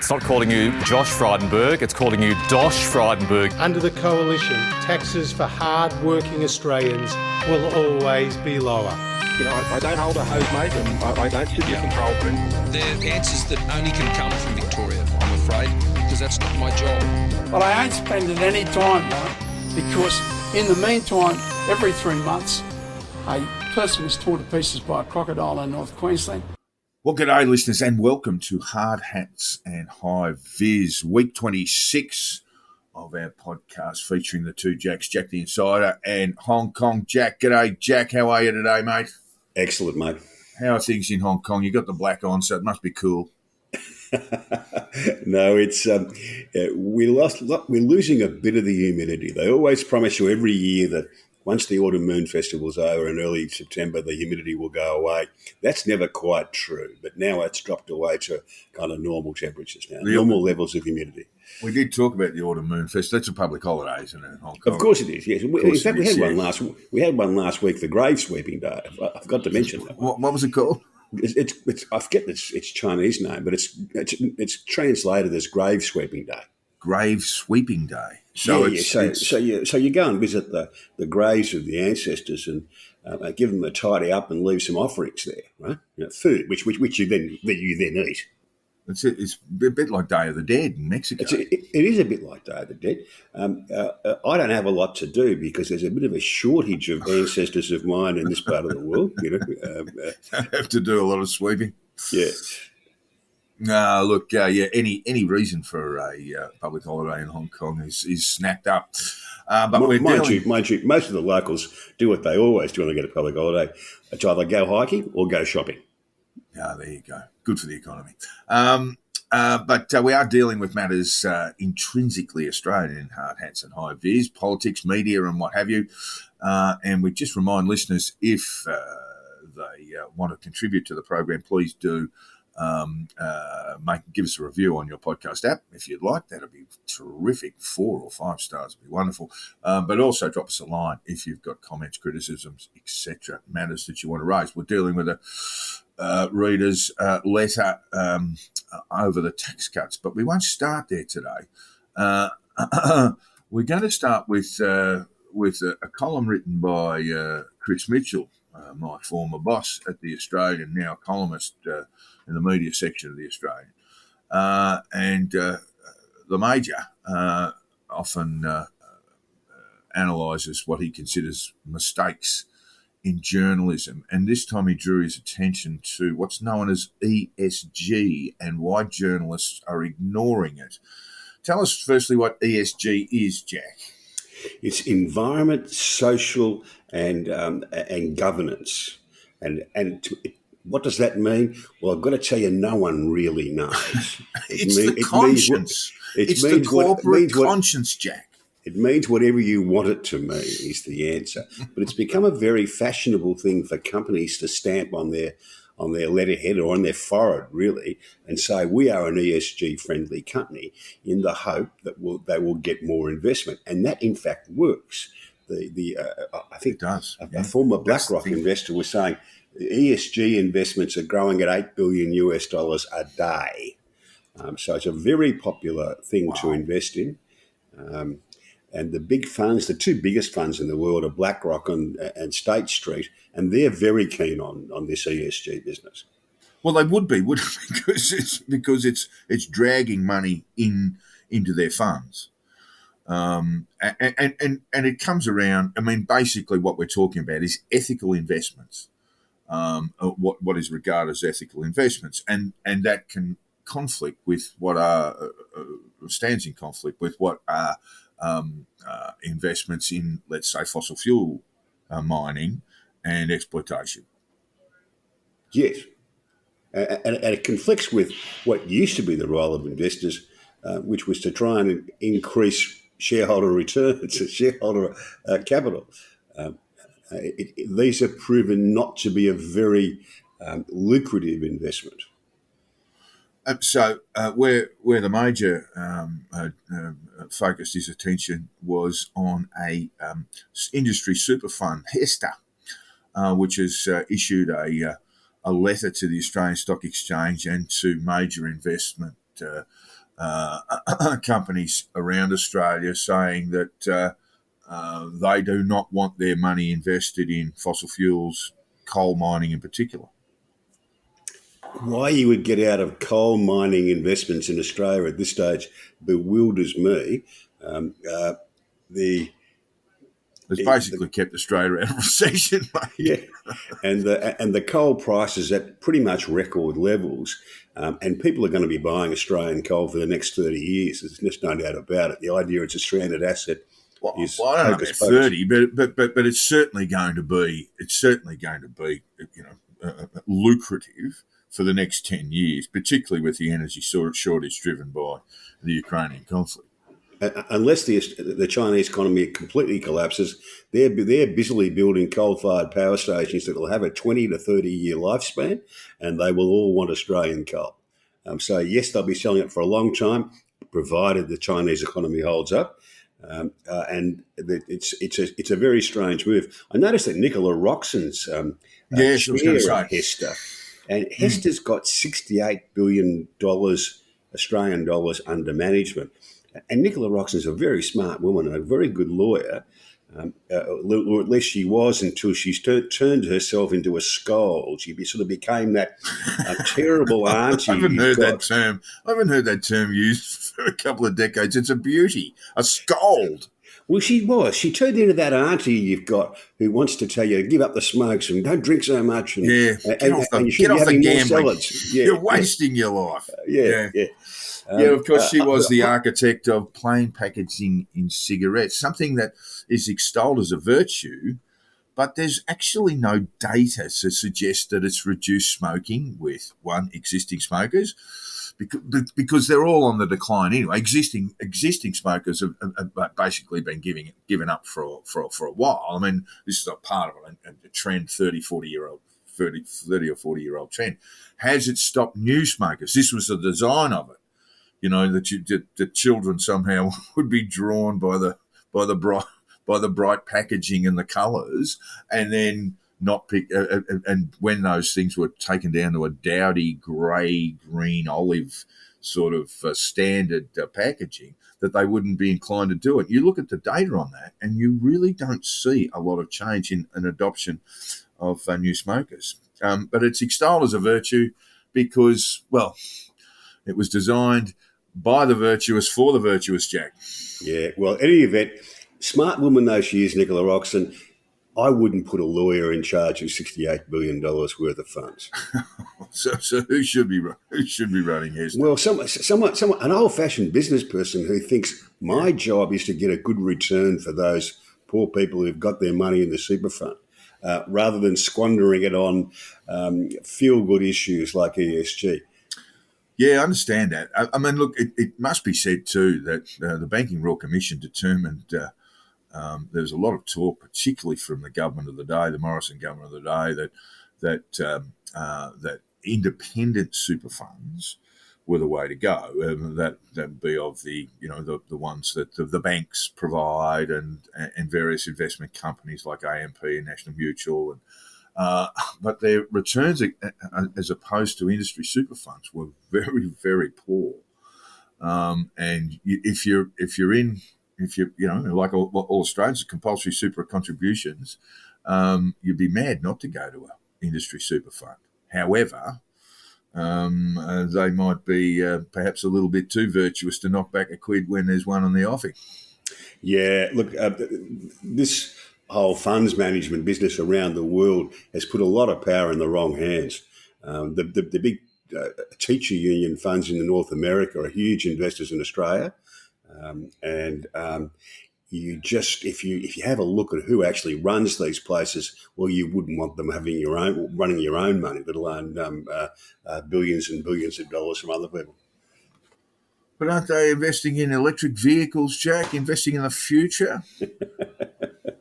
It's not calling you Josh Frydenberg, it's calling you Dosh Frydenberg. Under the coalition, taxes for hard-working Australians will always be lower. You know, I don't hold a hose, mate, and I don't sit in control room. They're answers that only can come from Victoria, I'm afraid, because that's not my job. But I ain't spending any time, though, because in the meantime, every 3 months, a person was torn to pieces by a crocodile in North Queensland. Well, g'day, listeners, and welcome to Hard Hats and High Viz, week 26 of our podcast featuring the two Jacks, Jack the Insider and Hong Kong Jack. G'day, Jack. How are you today, mate? Excellent, mate. How are things in Hong Kong? You got the black on, so it must be cool. No, it's we're losing a bit of the humidity. They always promise you every year that once the Autumn Moon Festival's over in early September, the humidity will go away. That's never quite true, but now it's dropped away to kind of normal temperatures now, normal levels of humidity. We did talk about the Autumn Moon Festival. That's a public holiday, isn't it, in Hong Kong? Of course it is, yes. In fact, we had one last week, the grave sweeping day. I forgot to mention that. What was it called? It's I forget its Chinese name, but it's translated as grave sweeping day. Grave sweeping day. So you go and visit the graves of the ancestors and give them a tidy up and leave some offerings there, right? You know, food, which you then eat. It's a bit like Day of the Dead in Mexico. It is a bit like Day of the Dead. I don't have a lot to do because there's a bit of a shortage of ancestors of mine in this part of the world. You know, Don't have to do a lot of sweeping. Yeah. No, look, any reason for a public holiday in Hong Kong is snapped up. But mind you, most of the locals do what they always do when they get a public holiday. It's either go hiking or go shopping. Ah, there you go. Good for the economy. But we are dealing with matters intrinsically Australian in Hard Hats and High Viz, politics, media and what have you. And we just remind listeners, if they want to contribute to the program, please do give us a review on your podcast app if you'd like. That'd be terrific. 4 or 5 stars would be wonderful. But also drop us a line if you've got comments, criticisms, etc., matters that you want to raise. We're dealing with a reader's letter over the tax cuts, but we won't start there today. We're going to start with a column written by Chris Mitchell, my former boss at The Australian, now a columnist in the media section of The Australian. And the Major often analyses what he considers mistakes in journalism. And this time he drew his attention to what's known as ESG and why journalists are ignoring it. Tell us firstly what ESG is, Jack. It's environment, social, and governance. And what does that mean? Well, I've got to tell you, no one really knows. It's the conscience. It's the corporate conscience, Jack. It means whatever you want it to mean is the answer. But it's become a very fashionable thing for companies to stamp on their letterhead or on their forehead, really, and say we are an ESG-friendly company in the hope that they will get more investment. And that, in fact, works. I think it does. A former BlackRock investor was saying ESG investments are growing at $8 billion a day. So it's a very popular thing to invest in. And the big funds, the two biggest funds in the world are BlackRock and State Street, and they're very keen on this ESG business. Well, they would be, wouldn't it? Because it's dragging money into their funds. And it comes around, I mean, basically what we're talking about is ethical investments, what is regarded as ethical investments. And that can conflict with stands in conflict with what are investments in, let's say, fossil fuel mining and exploitation. Yes. And it conflicts with what used to be the role of investors, which was to try and increase shareholder returns, shareholder capital. These are proven not to be a very lucrative investment. So where the Major focused his attention was on a industry super fund, HESTA, which has issued a letter to the Australian Stock Exchange and to major investment companies around Australia saying that they do not want their money invested in fossil fuels, coal mining in particular. Why you would get out of coal mining investments in Australia at this stage bewilders me. It's basically kept Australia out of recession, mate. Yeah, and the coal prices at pretty much record levels, and people are going to be buying Australian coal for the next 30 years. There's just no doubt about it. The idea it's a stranded asset is I don't know about focus, focus. 30, but it's certainly going to be lucrative for the next 10 years, particularly with the energy shortage driven by the Ukrainian conflict. Unless the Chinese economy completely collapses, they're busily building coal-fired power stations that will have a 20 to 30-year lifespan, and they will all want Australian coal. So yes, they'll be selling it for a long time, provided the Chinese economy holds up. It's a very strange move. I noticed that Nicola Roxon's share of Hester, and Hester's got $68 billion Australian dollars under management. And Nicola Roxon's a very smart woman and a very good lawyer, or at least she was until she's turned herself into a scold. She sort of became that terrible auntie. I haven't heard that term used for a couple of decades. It's a beauty, a scold. Well, she was. She turned into that auntie you've got who wants to tell you to give up the smokes and don't drink so much. And, get off the gambling. Yeah, you're wasting your life. Yeah. Of course, she was the architect of plain packaging in cigarettes, something that is extolled as a virtue, but there's actually no data to suggest that it's reduced smoking with existing smokers, because they're all on the decline anyway. Existing smokers have basically been given up for a while. I mean, this is a part of a trend, 30 or 40 year old trend. Has it stopped new smokers? This was the design of it. You know, that children somehow would be drawn by the bright packaging and the colours, and then not pick. And when those things were taken down to a dowdy grey, green, olive sort of standard packaging, that they wouldn't be inclined to do it. You look at the data on that, and you really don't see a lot of change in an adoption of new smokers. But it's extolled as a virtue because, well, it was designed by the virtuous for the virtuous, Jack. Yeah, well, in any event, smart woman though she is, Nicola Roxon, I wouldn't put a lawyer in charge of $68 billion worth of funds. So who should be running his? Well, someone, an old-fashioned business person who thinks my job is to get a good return for those poor people who've got their money in the super fund, rather than squandering it on feel-good issues like ESG. Yeah, I understand that. I mean, look, it must be said too that the Banking Royal Commission determined there was a lot of talk, particularly from the government of the day, the Morrison government of the day, that independent super funds were the way to go. That would be of the ones that the banks provide and various investment companies like AMP and National Mutual and. But their returns, as opposed to industry super funds, were very, very poor. And if you're like all Australians, compulsory super contributions, you'd be mad not to go to an industry super fund. However, they might be perhaps a little bit too virtuous to knock back a quid when there's one on the offing. Yeah, look, this whole funds management business around the world has put a lot of power in the wrong hands. The big teacher union funds in North America are huge investors in Australia, if you have a look at who actually runs these places, well, you wouldn't want them running your own money, let alone billions and billions of dollars from other people. But aren't they investing in electric vehicles, Jack? Investing in the future?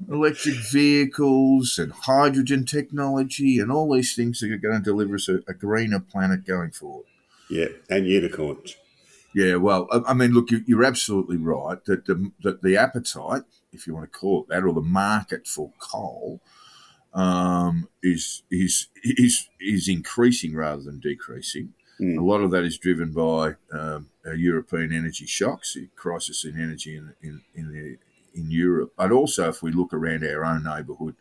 Electric vehicles and hydrogen technology and all these things that are going to deliver us a greener planet going forward. Yeah, and unicorns. Yeah, well, I mean, look, you're absolutely right that the appetite, if you want to call it that, or the market for coal, is increasing rather than decreasing. A lot of that is driven by European energy shocks, the crisis in energy in Europe, but also if we look around our own neighbourhood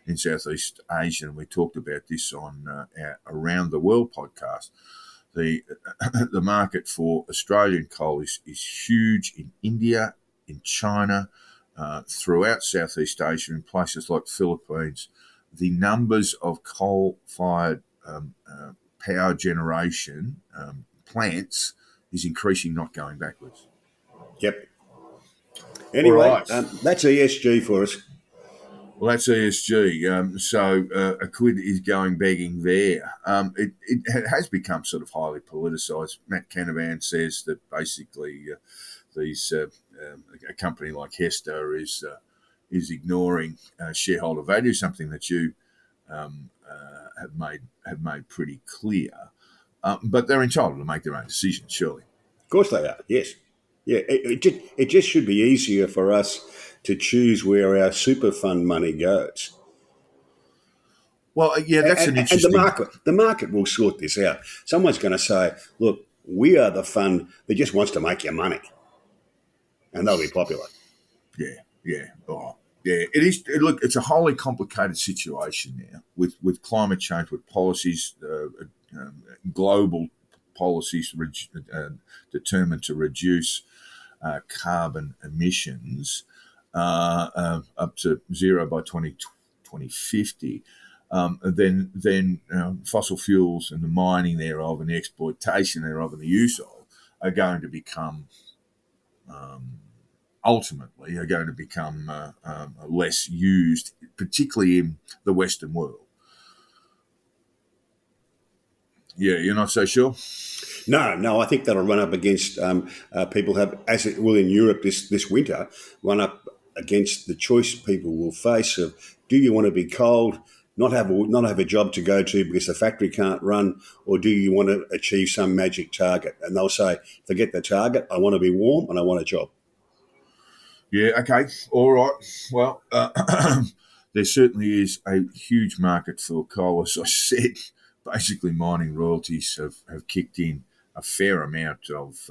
in Southeast Asia, and we talked about this on our Around the World podcast, the market for Australian coal is huge in India, in China, throughout Southeast Asia, in places like Philippines. The numbers of coal-fired power generation plants is increasing, not going backwards. Yep. Anyway, right. That's ESG for us. Well, that's ESG. So a quid is going begging there. It has become sort of highly politicised. Matt Canavan says that basically a company like Hester is ignoring shareholder value, something that you have made pretty clear. But they're entitled to make their own decisions, surely. Of course they are. Yes. Yeah. It just should be easier for us to choose where our super fund money goes. Well, yeah, that's an interesting... And the market will sort this out. Someone's going to say, look, we are the fund that just wants to make your money. And they'll be popular. Yeah. Oh, yeah, it is. Look, it's a wholly complicated situation now with climate change, with policies, global policies determined to reduce carbon emissions up to zero by 2050. Then fossil fuels and the mining thereof and the exploitation thereof and the use of are going to become ultimately less used, particularly in the Western world. Yeah, you're not so sure? No, I think that'll run up against people have, as it will in Europe this winter, run up against the choice people will face of, do you want to be cold, not have a job to go to because the factory can't run, or do you want to achieve some magic target? And they'll say, forget the target, I want to be warm and I want a job. Yeah, okay, all right. Well, there certainly is a huge market for coal. As I said, basically mining royalties have kicked in a fair amount of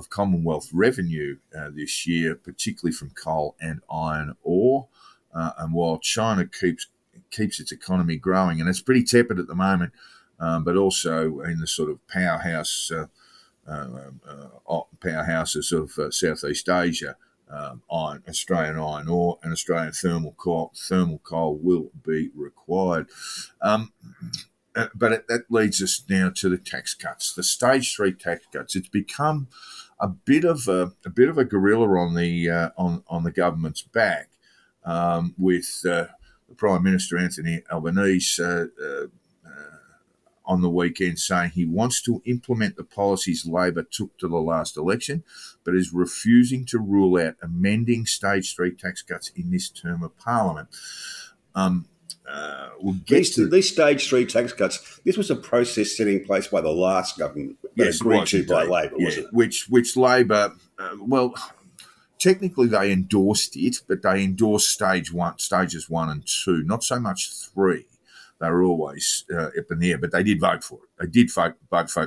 Commonwealth revenue this year, particularly from coal and iron ore. And while China keeps its economy growing, and it's pretty tepid at the moment, but also in the sort of powerhouses of Southeast Asia, Australian iron ore and Australian thermal coal will be required. But that leads us now to the tax cuts, the stage 3 tax cuts. It's become a bit of a gorilla on the government's back, with the Prime Minister Anthony Albanese on the weekend saying he wants to implement the policies Labor took to the last election, but is refusing to rule out amending stage 3 tax cuts in this term of Parliament. These stage 3 tax cuts, this was a process set in place by the last government, agreed to by Labor, wasn't it? Which Labor, technically they endorsed it, but they endorsed stages 1 and 2, not so much 3. They were always up in the air, but they did vote for it. They did vote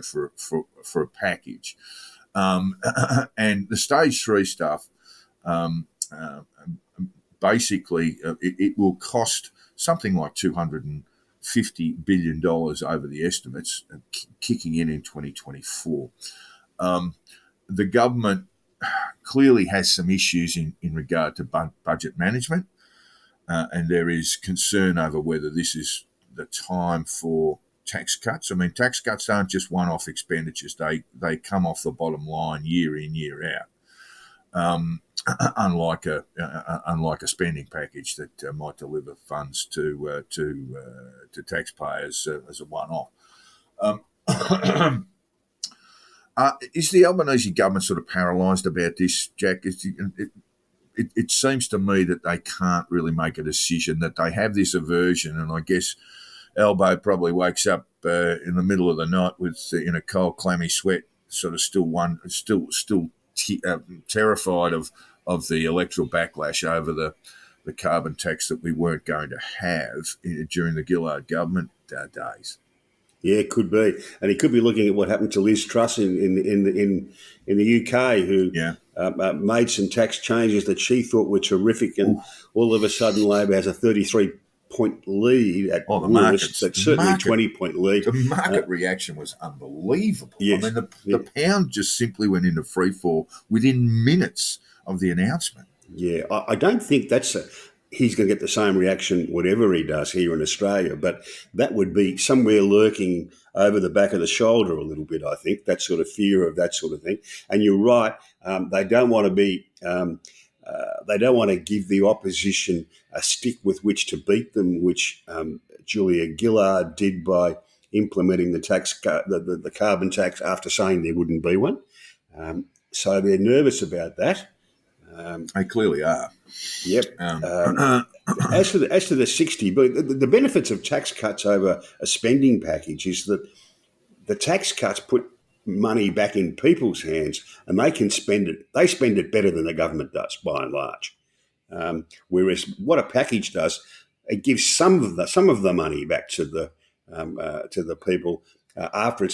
for a package. And the stage 3 stuff, basically, it will cost something like $250 billion over the estimates, kicking in 2024. The government clearly has some issues in regard to budget management, and there is concern over whether this is the time for tax cuts. I mean, tax cuts aren't just one-off expenditures. They come off the bottom line year in, year out. Unlike a spending package that might deliver funds to taxpayers as a one-off. Is the Albanese government sort of paralysed about this, Jack? It seems to me that they can't really make a decision, that they have this aversion, and I guess Albo probably wakes up in the middle of the night in a cold, clammy sweat, sort of still terrified of the electoral backlash over the carbon tax that we weren't going to have during the Gillard government days. Yeah, it could be, and he could be looking at what happened to Liz Truss in the UK, who made some tax changes that she thought were terrific, and all of a sudden Labor has a 33-point lead at worst, but certainly 20-point lead. The market reaction was unbelievable. Yes, I mean, the pound just simply went into free fall within minutes of the announcement. Yeah, I don't think he's going to get the same reaction whatever he does here in Australia, but that would be somewhere lurking over the back of the shoulder a little bit, I think, that sort of fear of that sort of thing. And you're right, they don't want to be, they don't want to give the opposition a stick with which to beat them, which Julia Gillard did by implementing the carbon tax after saying there wouldn't be one. So they're nervous about that. They clearly are. Yep. As to the 60, but the benefits of tax cuts over a spending package is that the tax cuts put money back in people's hands, and they can spend it. They spend it better than the government does, by and large. Whereas what a package does, it gives some of the money back to the people after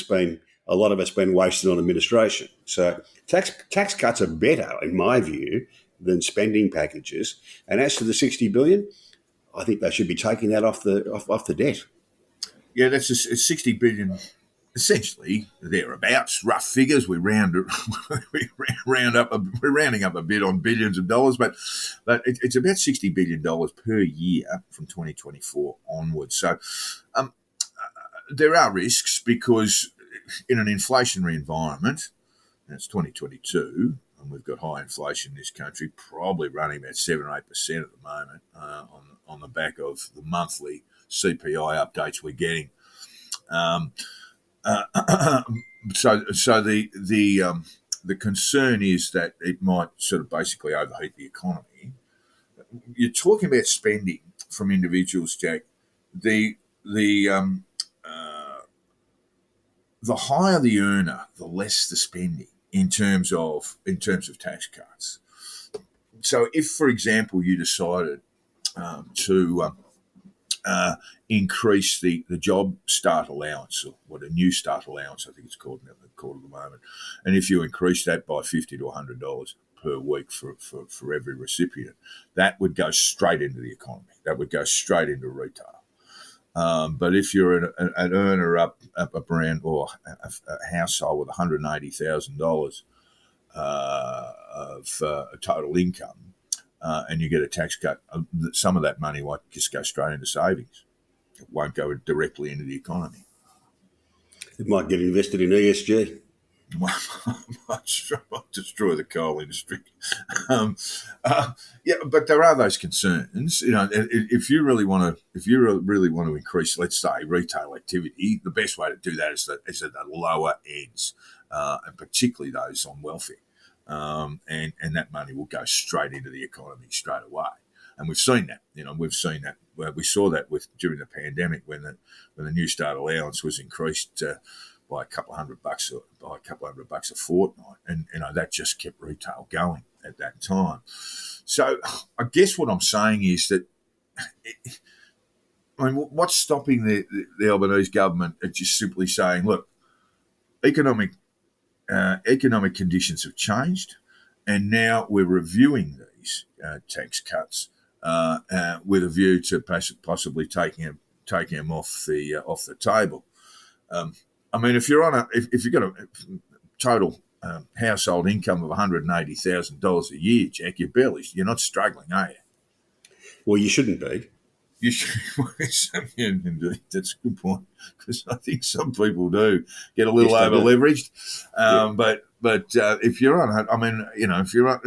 a lot of it's been wasted on administration. So tax cuts are better, in my view, than spending packages. And as to the $60 billion, I think they should be taking that off the debt. Yeah, that's it's $60 billion, essentially thereabouts. Rough figures. We're rounding up a bit on billions of dollars, but it's about $60 billion per year from 2024 onwards. So there are risks because in an inflationary environment, and it's 2022, and we've got high inflation in this country, probably running about 7 or 8% at the moment on the back of the monthly CPI updates we're getting. So the concern is that it might sort of basically overheat the economy. You're talking about spending from individuals, Jack. The higher the earner, the less the spending in terms of tax cuts. So, if, for example, you decided to increase the job start allowance, or what a new start allowance, I think it's called at the moment, and if you increase that by $50 to $100 per week for every recipient, that would go straight into the economy. That would go straight into retail. But if you're an earner up around, or a household with $180,000 of total income, and you get a tax cut, some of that money might just go straight into savings. It won't go directly into the economy. It might get invested in ESG. Might destroy the coal industry. But there are those concerns. You know, if you really want to increase, let's say, retail activity, the best way to do that is at the lower ends, and particularly those on welfare. And that money will go straight into the economy straight away. And we've seen that. We saw that during the pandemic when the New Start allowance was increased by a couple of $100 a fortnight, and that just kept retail going at that time. So I guess what I'm saying is that, what's stopping the Albanese government at just simply saying, look, economic conditions have changed, and now we're reviewing these tax cuts with a view to possibly taking them off the table. If you've got a total household income of $180,000 a year, Jack, you're not struggling, are you? Well, you shouldn't be. You should. Indeed, that's a good point, because I think some people do get a little over leveraged. But if you're on, if you're on,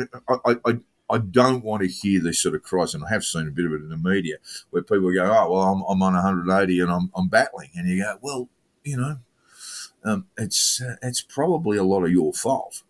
I don't want to hear this sort of cries, and I have seen a bit of it in the media where people go, "Oh, well, I'm on 180 and I'm battling," and you go, "Well, it's probably a lot of your fault."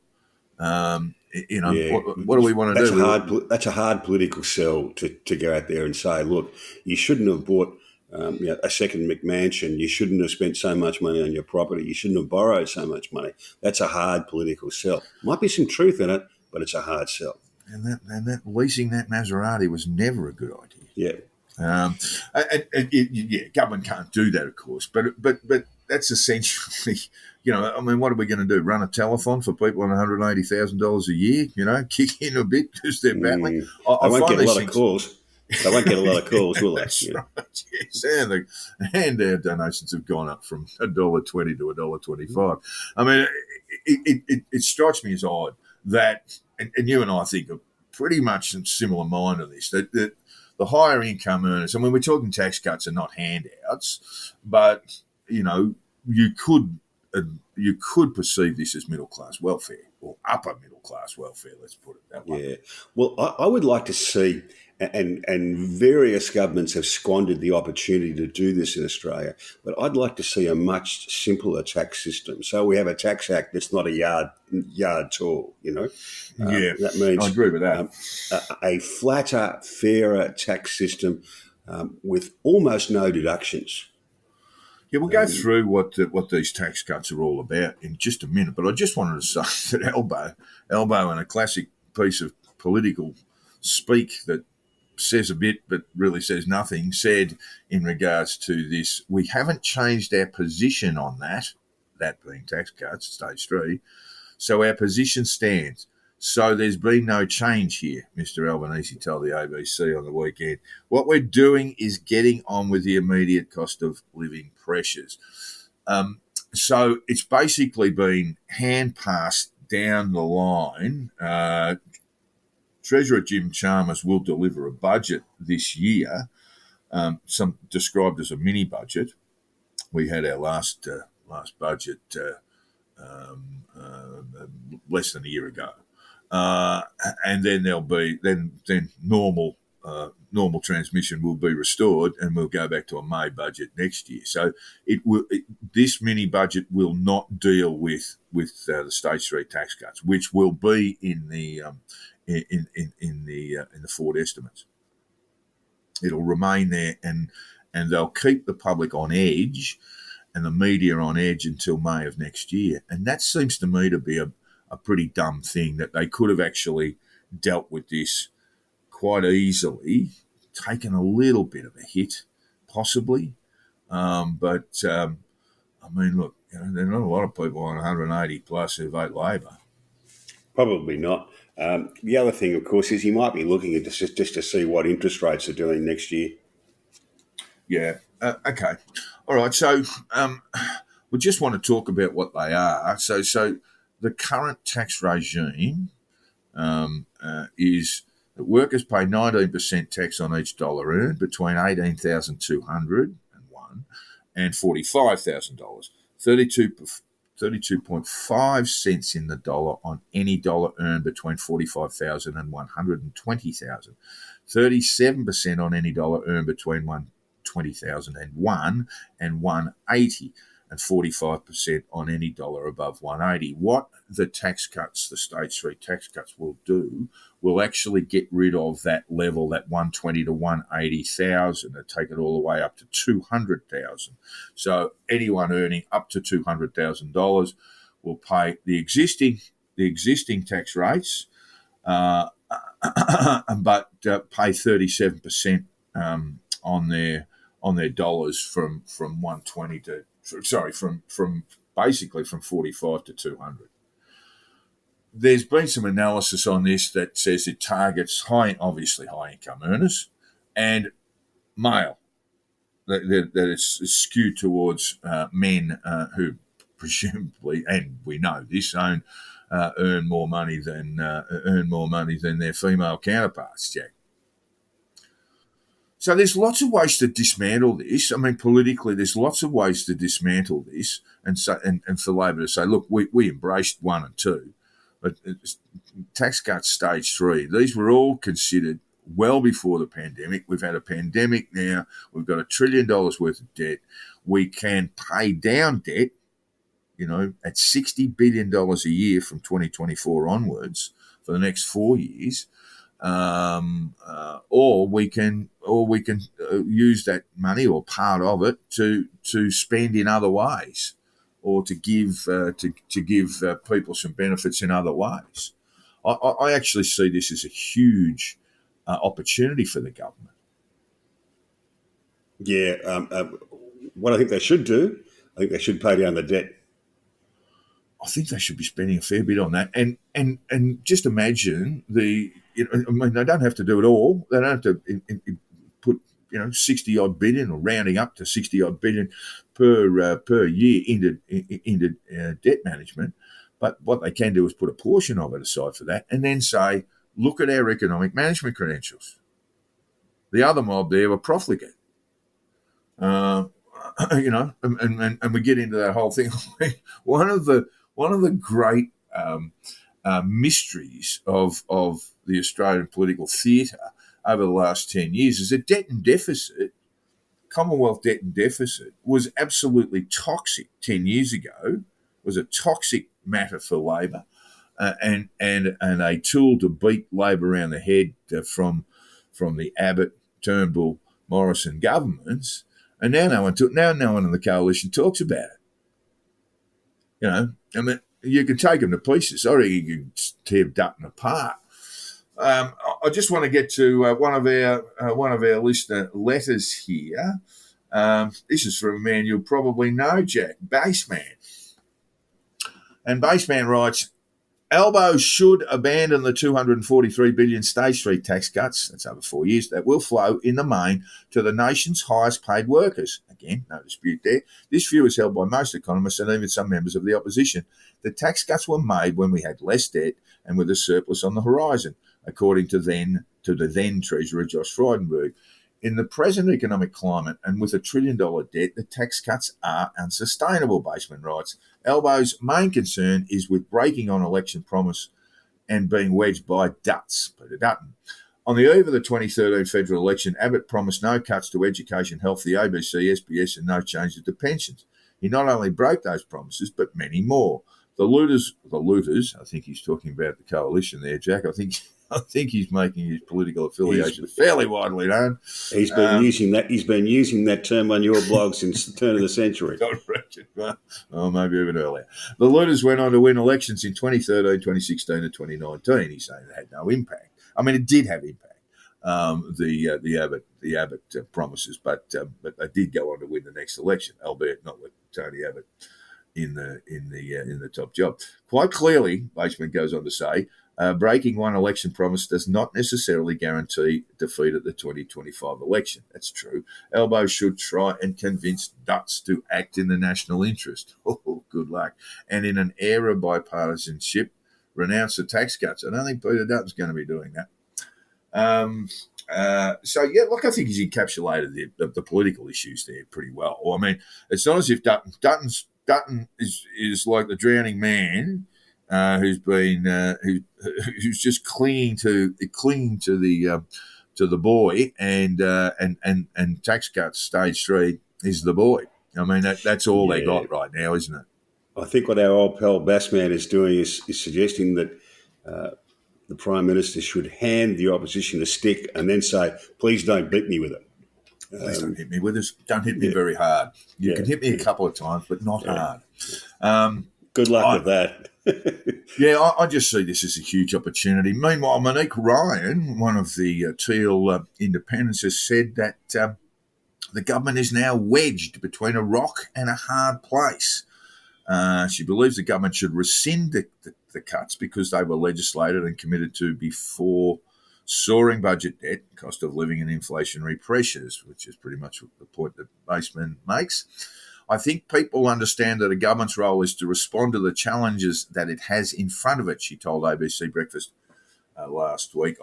What do we want to do? That's a hard political sell to go out there and say, look, you shouldn't have bought a second McMansion. You shouldn't have spent so much money on your property. You shouldn't have borrowed so much money. That's a hard political sell. Might be some truth in it, but it's a hard sell. And that leasing that Maserati was never a good idea. Yeah. Government can't do that, of course, but that's essentially, I mean, what are we going to do? Run a telethon for people on $180,000 a year? Kick in a bit because they're battling. They won't get a lot of calls. They won't get a lot of calls, will they? That's right. Yes, and our donations have gone up from $1.20 to $1.25. I mean, it strikes me as odd that, and you and I think are pretty much in similar mind on this, that the higher income earners, I mean, we're talking tax cuts and not handouts, but, you could perceive this as middle class welfare or upper middle class welfare. Let's put it that way. Yeah. Well, I would like to see, and various governments have squandered the opportunity to do this in Australia, but I'd like to see a much simpler tax system. So we have a tax act that's not a yard tall. That means I agree with that. A flatter, fairer tax system with almost no deductions. Yeah, we'll go through what these tax cuts are all about in just a minute, but I just wanted to say that Albo in a classic piece of political speak that says a bit but really says nothing, said in regards to this, we haven't changed our position on that being tax cuts, stage 3, so our position stands. So there's been no change here, Mr. Albanese told the ABC on the weekend. What we're doing is getting on with the immediate cost of living pressures. So it's basically been hand-passed down the line. Treasurer Jim Chalmers will deliver a budget this year, some described as a mini budget. We had our last budget less than a year ago. And then there'll be then normal transmission will be restored, and we'll go back to a May budget next year. So this mini budget will not deal with the stage 3 tax cuts, which will be in the Ford estimates. It'll remain there, and they'll keep the public on edge and the media on edge until May of next year. And that seems to me to be a pretty dumb thing, that they could have actually dealt with this quite easily, taken a little bit of a hit, possibly. But I mean, look, there are not a lot of people on 180 plus who vote Labor. Probably not. The other thing, of course, is he might be looking at just to see what interest rates are doing next year. Yeah. Okay. All right. So we just want to talk about what they are. So the current tax regime is that workers pay 19% tax on each dollar earned between $18,201 and $45,000. 32.5 cents in the dollar on any dollar earned between $45,000 and $120,000. 37% on any dollar earned between $120,001 and $180,000. And 45% on any dollar above 180. What the tax cuts, the stage 3 tax cuts will do, will actually get rid of that level, that 120 to 180,000, and take it all the way up to 200,000. So anyone earning up to $200,000 will pay the existing tax rates, but pay 37% on their dollars from 120 to. From basically from 45 to 200. There's been some analysis on this that says it targets high income earners and male. That it's skewed towards men who presumably, and we know this, earn more money than their female counterparts, Jack. So there's lots of ways to dismantle this. I mean, politically, there's lots of ways to dismantle this, and for Labor to say, look, we embraced 1 and 2, but tax cuts stage 3. These were all considered well before the pandemic. We've had a pandemic now. We've got $1 trillion worth of debt. We can pay down debt, at $60 billion a year from 2024 onwards for the next 4 years. Or we can use that money or part of it to spend in other ways, or to give people some benefits in other ways. I actually see this as a huge opportunity for the government. Yeah, what I think they should do I think they should pay down the debt. I think they should be spending a fair bit on that. And just imagine they don't have to do it all. They don't have to put 60 odd billion or rounding up to 60 odd billion per year into debt management. But what they can do is put a portion of it aside for that, and then say, look at our economic management credentials. The other mob there were profligate. And we get into that whole thing. One of the great mysteries of the Australian political theatre over the last 10 years is that debt and deficit, Commonwealth debt and deficit, was absolutely toxic 10 years ago, was a toxic matter for Labor and a tool to beat Labor around the head from the Abbott, Turnbull, Morrison governments. And now no one in the coalition talks about it. You can take them to pieces. I reckon you can tear Dutton apart. I just want to get to one of our listener letters here. This is from a man you'll probably know, Jack, Baseman. And Baseman writes, Albo should abandon the $243 billion stage 3 tax cuts, that's over 4 years, that will flow in the main to the nation's highest paid workers. Again, no dispute there. This view is held by most economists and even some members of the opposition. The tax cuts were made when we had less debt and with a surplus on the horizon, according to the then Treasurer Josh Frydenberg. In the present economic climate and with $1 trillion debt, the tax cuts are unsustainable, Baseman writes. Albo's main concern is with breaking on election promise and being wedged by Peter Dutton. On the eve of the 2013 federal election, Abbott promised no cuts to education, health, the ABC, SBS and no changes to pensions. He not only broke those promises, but many more. The looters, I think he's talking about the coalition there, Jack. I think he's making his political affiliation fairly widely known. He's been using that. He's been using that term on your blog since the turn of the century. Oh, maybe even earlier. The looters went on to win elections in 2013, 2016, and 2019. He's saying it had no impact. I mean, it did have impact. The Abbott promises, but they did go on to win the next election, albeit not with Tony Abbott in the top job. Quite clearly, Baseman goes on to say, breaking one election promise does not necessarily guarantee defeat at the 2025 election. That's true. Albo should try and convince Dutts to act in the national interest. Oh, good luck. And in an era of bipartisanship, renounce the tax cuts. I don't think Peter Dutton's going to be doing that. I think he's encapsulated the political issues there pretty well. I mean, it's not as if Dutton is like the drowning man who's just clinging to the buoy, and tax cuts stage 3 is the buoy. I mean that's all they got right now, isn't it? I think what our old pal Bassman is doing is suggesting that the Prime Minister should hand the opposition a stick and then say, "Please don't beat me with it." Please don't hit me with this. Don't hit me very hard. You can hit me a couple of times, but not hard. Good luck with that. I just see this as a huge opportunity. Meanwhile, Monique Ryan, one of the Teal independents, has said that the government is now wedged between a rock and a hard place. She believes the government should rescind the cuts because they were legislated and committed to before soaring budget debt, cost of living and inflationary pressures, which is pretty much the point that Baseman makes. I think people understand that a government's role is to respond to the challenges that it has in front of it, she told ABC Breakfast last week. It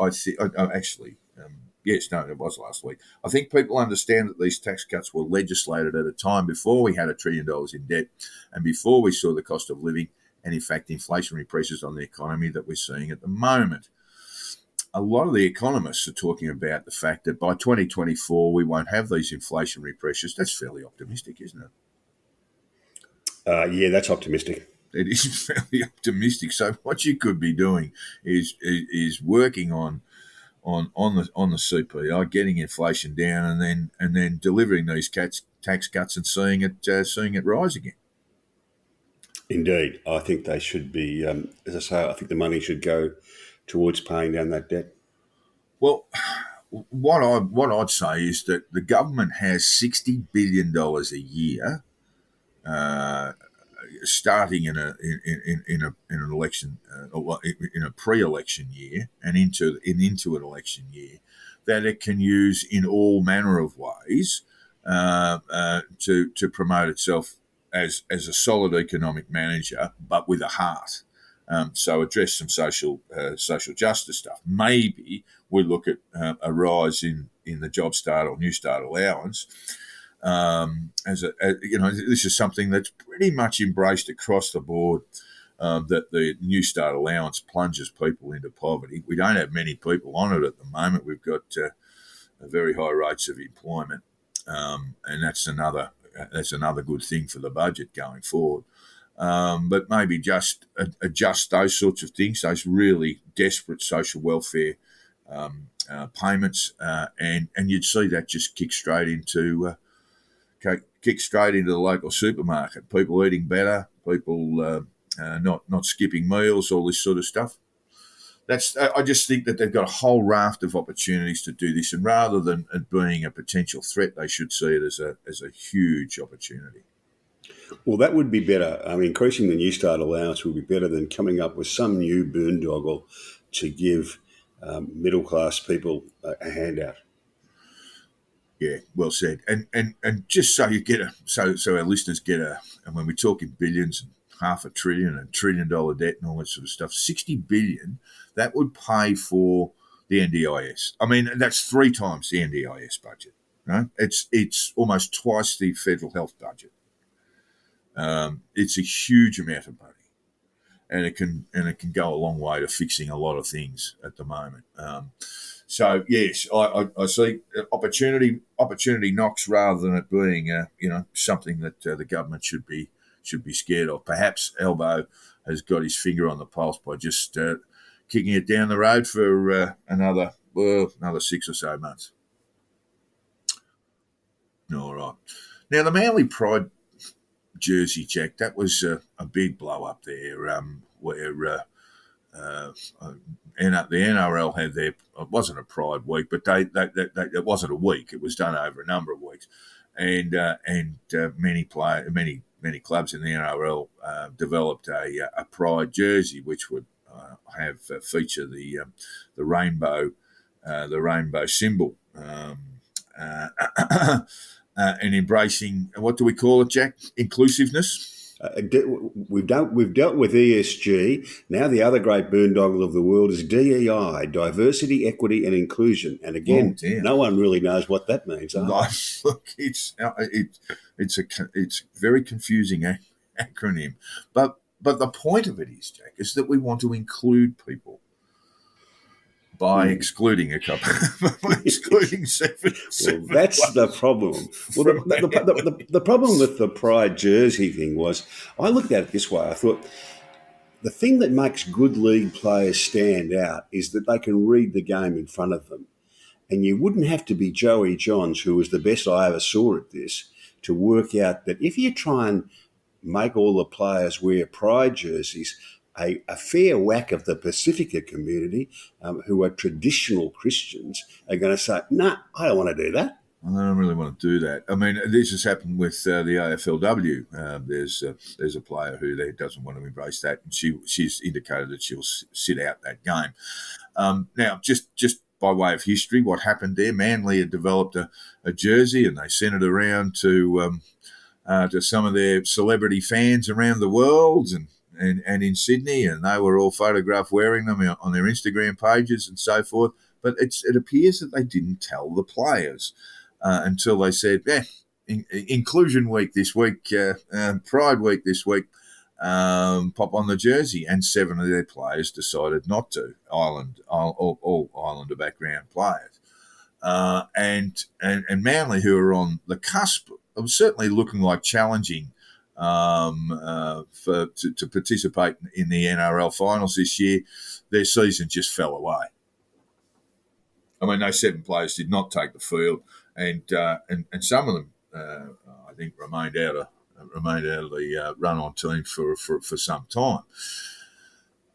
was last week. I think people understand that these tax cuts were legislated at a time before we had $1 trillion in debt and before we saw the cost of living and, in fact, inflationary pressures on the economy that we're seeing at the moment. A lot of the economists are talking about the fact that by 2024 we won't have these inflationary pressures. That's fairly optimistic, isn't it? That's optimistic. It is fairly optimistic. So what you could be doing is working on the CPI, getting inflation down, and then delivering these tax cuts and seeing it rise again. Indeed, I think they should be. As I say, I think the money should go towards paying down that debt. Well, what I'd say is that the government has $60 billion a year starting in an election, in a pre-election year and into an election year, that it can use in all manner of ways to promote itself as a solid economic manager, but with a heart. So address some social justice stuff. Maybe we look at a rise in the Job Start or New Start allowance. This is something that's pretty much embraced across the board. That the New Start allowance plunges people into poverty. We don't have many people on it at the moment. We've got very high rates of employment, and that's another good thing for the budget going forward. But maybe just adjust those sorts of things, those really desperate social welfare payments, and you'd see that just kick straight into the local supermarket. People eating better, people not skipping meals, all this sort of stuff. I just think that they've got a whole raft of opportunities to do this, and rather than it being a potential threat, they should see it as a huge opportunity. Well, that would be better. I mean, increasing the New Start allowance would be better than coming up with some new boondoggle to give middle-class people a handout. Yeah, well said. And just so you get so our listeners get and when we're talking billions and $500 billion and $1 trillion debt and all that sort of stuff, $60 billion, that would pay for the NDIS. I mean, that's 3 times the NDIS budget. Right? It's almost twice the federal health budget. It's a huge amount of money, and it can go a long way to fixing a lot of things at the moment. So yes, I see opportunity knocks rather than it being something that the government should be scared of. Perhaps Albo has got his finger on the pulse by just kicking it down the road for another 6 or so months. All right. Now the Manly Pride jersey, Jack, that was a big blow up there, where the NRL had their, it wasn't a Pride week, but they it wasn't a week. It was done over a number of weeks, and many clubs in the NRL developed a Pride jersey, which would have feature the rainbow symbol, and embracing, what do we call it, Jack? Inclusiveness. We've dealt with ESG. Now the other great boondoggle of the world is DEI, diversity, equity, and inclusion. And again, no one really knows what that means. Look, it's a very confusing acronym, but the point of it is, Jack, is that we want to include people by excluding a couple, excluding seven. Well, that's the problem. Well, the problem with the Pride jersey thing was, I looked at it this way. I thought the thing that makes good league players stand out is that they can read the game in front of them. And you wouldn't have to be Joey Johns, who was the best I ever saw at this, to work out that if you try and make all the players wear Pride jerseys, a fair whack of the Pacifica community, who are traditional Christians, are going to say, "Nah, I don't want to do that." I don't really want to do that. I mean, this has happened with the AFLW. There's a player who doesn't want to embrace that, and she's indicated that she'll sit out that game. Now, just by way of history, what happened there? Manly had developed a jersey, and they sent it around to some of their celebrity fans around the world, and in Sydney, and they were all photographed wearing them on their Instagram pages and so forth. But it appears that they didn't tell the players until they said, Inclusion Week this week, Pride Week this week, pop on the jersey. And 7 of their players decided not to, all Islander background players. And Manly, who are on the cusp of certainly looking like challenging to participate in the NRL finals this year, their season just fell away. I mean, those 7 players did not take the field, and some of them, I think, remained out of the run-on team for some time.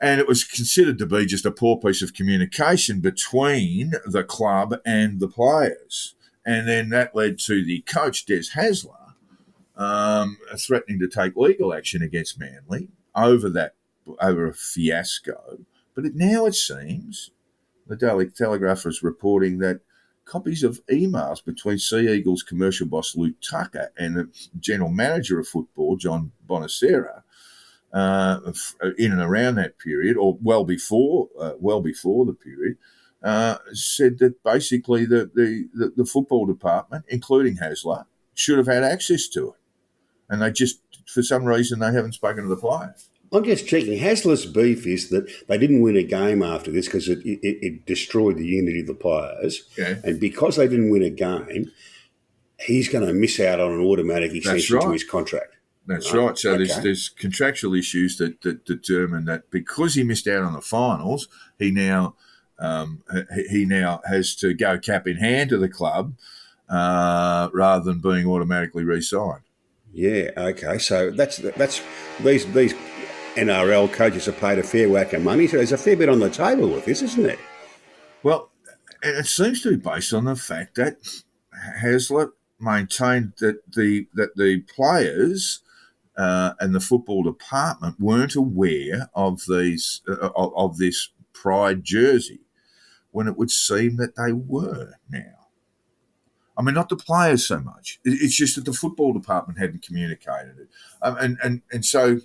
And it was considered to be just a poor piece of communication between the club and the players. And then that led to the coach, Des Hasler, threatening to take legal action against Manly over a fiasco. But now it seems the Daily Telegraph is reporting that copies of emails between Sea Eagles commercial boss Luke Tucker and the general manager of football, John Bonacera, in and around that period, or well before the period, said that basically the football department, including Hasler, should have had access to it. And they just, for some reason, they haven't spoken to the players. I'm just checking. Hasler's beef is that they didn't win a game after this because it destroyed the unity of the players. Yeah. And because they didn't win a game, he's going to miss out on an automatic extension to his contract. That's right. So there's contractual issues that determine that because he missed out on the finals, he now has to go cap in hand to the club rather than being automatically re-signed. Yeah. Okay. So that's these NRL coaches are paid a fair whack of money, so there's a fair bit on the table with this, isn't there? Well, it seems to be based on the fact that Hasler maintained that the players and the football department weren't aware of this Pride jersey, when it would seem that they were now. I mean, not the players so much. It's just that the football department hadn't communicated it, and so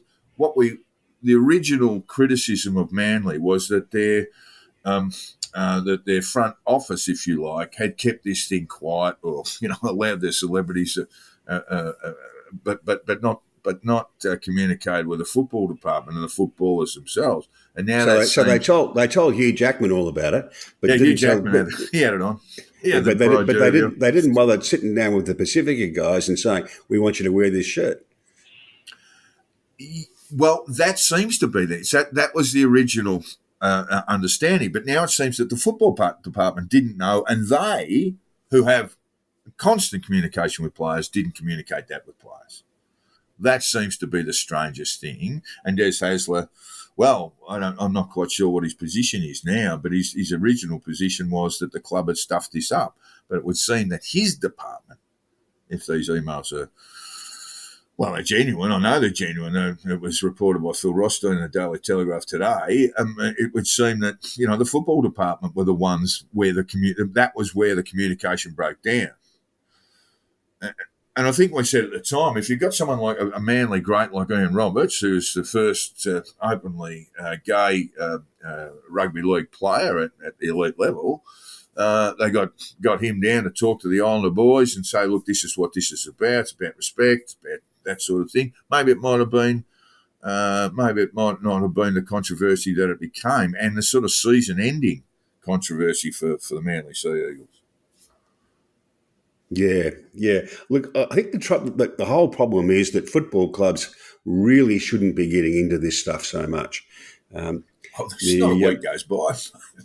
the original criticism of Manly was that their front office, if you like, had kept this thing quiet, or allowed their celebrities, but not communicated with the football department and the footballers themselves. And now they told Hugh Jackman all about it, but Hugh Jackman he had it on. But they didn't bother sitting down with the Pacifica guys and saying, "We want you to wear this shirt." Well, that seems to be that was the original understanding, but now it seems that the football department didn't know, and they, who have constant communication with players, didn't communicate that with players. That seems to be the strangest thing. And Des Hasler, well, I'm not quite sure what his position is now, but his original position was that the club had stuffed this up. But it would seem that his department, if these emails are, well, they're genuine. I know they're genuine. It was reported by Phil Rothstein in the Daily Telegraph today. It would seem that the football department were the ones where that was where the communication broke down. And I think we said at the time, if you've got someone like a Manly great like Ian Roberts, who's the first openly gay rugby league player at the elite level, they got him down to talk to the Islander boys and say, look, this is what this is about. It's about respect, about that sort of thing. Maybe it might have been, maybe it might not have been the controversy that it became, and the sort of season-ending controversy for the Manly Sea Eagles. Yeah. Look, I think the whole problem is that football clubs really shouldn't be getting into this stuff so much. It's not a week goes by.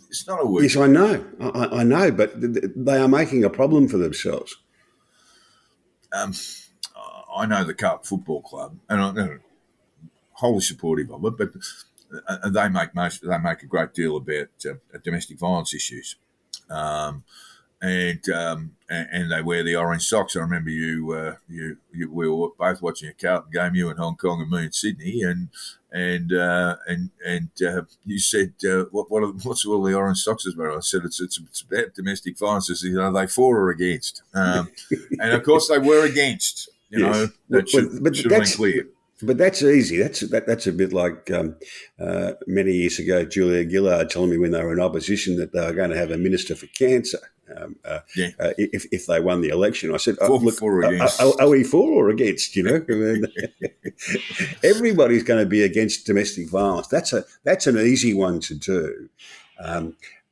It's not a week. Yes, I know. I know, but they are making a problem for themselves. I know the Carlton Football Club, and I'm wholly supportive of it, but they make a great deal about domestic violence issues. And they wear the orange socks. I remember we were both watching a Carlton game, you in Hong Kong and me in Sydney, and you said, what's all the orange socks about? I said it's about domestic violence. They for or against, and of course they were against. Yes. That should have been clear. But that's easy. That's a bit like many years ago, Julia Gillard telling me when they were in opposition that they were going to have a minister for cancer. If they won the election, I said, for or against. Are we for or against? Everybody's going to be against domestic violence. That's an easy one to do.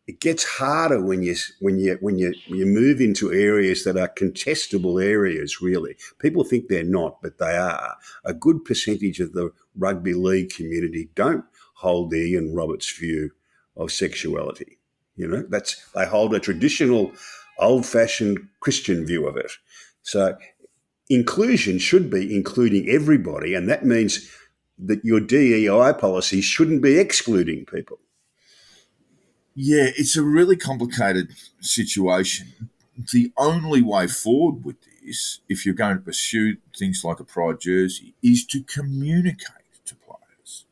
It gets harder when you move into areas that are contestable areas. Really, people think they're not, but they are. A good percentage of the rugby league community don't hold the Ian Roberts view of sexuality. They hold a traditional, old-fashioned Christian view of it. So inclusion should be including everybody, and that means that your DEI policy shouldn't be excluding people. Yeah, it's a really complicated situation the only way forward with this, if you're going to pursue things like a pride jersey, is to communicate to players,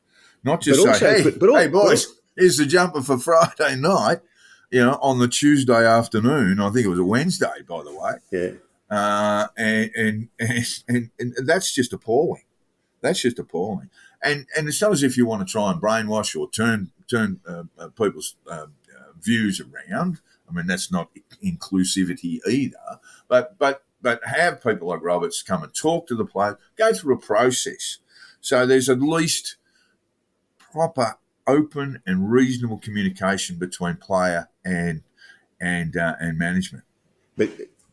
not just hey boys, here's the jumper for Friday night. On the Tuesday afternoon. I think it was a Wednesday, by the way. Yeah. And that's just appalling. That's just appalling. And it's not as if you want to try and brainwash or turn people's views around. I mean, that's not inclusivity either. But have people like Roberts come and talk to the players, go through a process. So there's at least proper, open and reasonable communication between player and management. But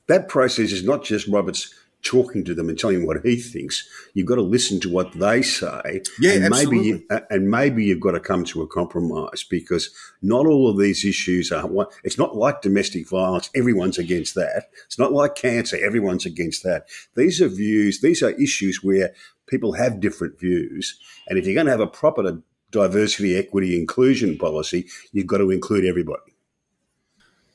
that process is not just Roberts talking to them and telling them what he thinks. You've got to listen to what they say. Yeah, and absolutely. Maybe you've got to come to a compromise, because not all of these issues are. It's not like domestic violence. Everyone's against that. It's not like cancer. Everyone's against that. These are views. These are issues where people have different views. And if you're going to have a proper diversity, equity, inclusion policy, you've got to include everybody.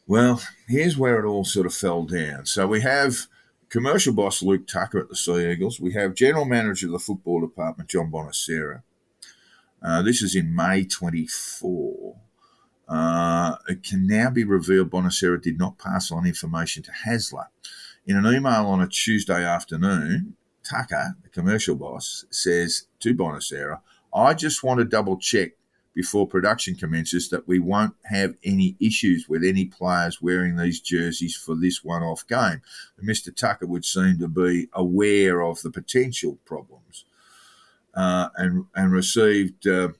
Well, here's where it all sort of fell down. So we have commercial boss Luke Tucker at the Sea Eagles. We have general manager of the football department, John Bonacera. This is in May 24. It can now be revealed Bonacera did not pass on information to Hasler. In an email on a Tuesday afternoon, Tucker, the commercial boss, says to Bonacera, I just want to double check before production commences that we won't have any issues with any players wearing these jerseys for this one-off game. And Mr. Tucker would seem to be aware of the potential problems and received an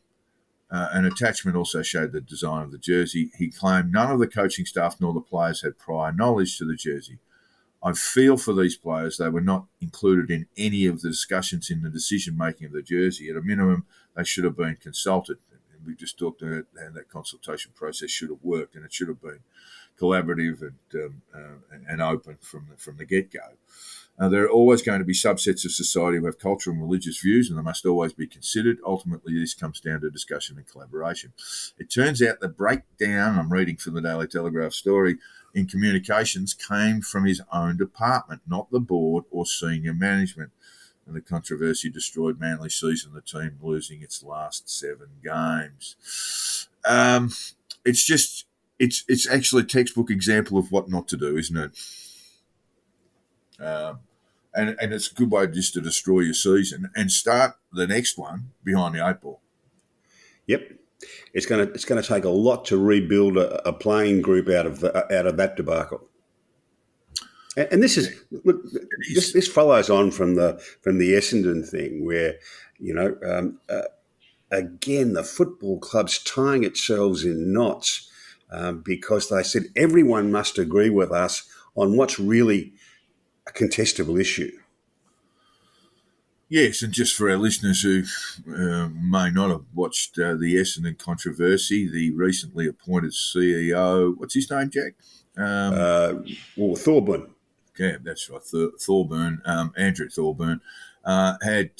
attachment also showed the design of the jersey. He claimed none of the coaching staff nor the players had prior knowledge to the jersey. I feel for these players. They were not included in any of the discussions in the decision-making of the jersey. At a minimum, they should have been consulted. We just talked about how that consultation process should have worked, and it should have been collaborative and open from the get-go. There are always going to be subsets of society who have cultural and religious views, and they must always be considered. Ultimately, this comes down to discussion and collaboration. It turns out the breakdown, I'm reading from the Daily Telegraph story, in communications came from his own department, not the board or senior management. And the controversy destroyed Manly's season, the team losing its last 7 games. It's actually a textbook example of what not to do, isn't it? And it's a good way just to destroy your season and start the next one behind the 8 ball. Yep, it's going to take a lot to rebuild a playing group out of that debacle. And this is look. This follows on from the Essendon thing, where again the football club's tying itself in knots because they said everyone must agree with us on what's really a contestable issue. Yes, and just for our listeners who may not have watched the Essendon controversy, the recently appointed CEO, what's his name, Jack? Thorburn. Yeah, that's right. Thorburn, Andrew Thorburn, had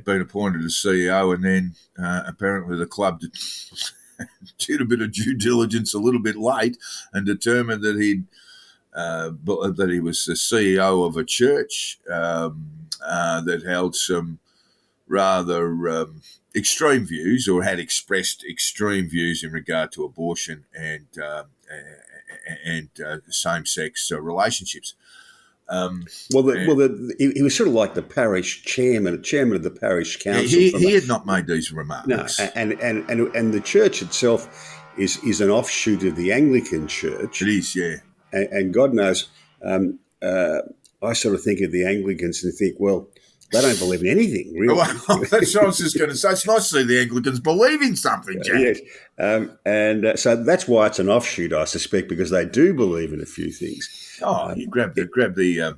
been appointed as CEO, and then apparently the club did a bit of due diligence a little bit late and determined that he was the CEO of a church that held some rather extreme views, or had expressed extreme views in regard to abortion and same-sex relationships. He was sort of like the parish chairman of the parish council. He had not made these remarks. No, and the church itself is an offshoot of the Anglican Church. It is, yeah. And God knows, I sort of think of the Anglicans and think, well, they don't believe in anything, really. Well, that's what I was just going to say. It's nice to see the Anglicans believe in something, Jack. Yes. So that's why it's an offshoot, I suspect, because they do believe in a few things. You grab the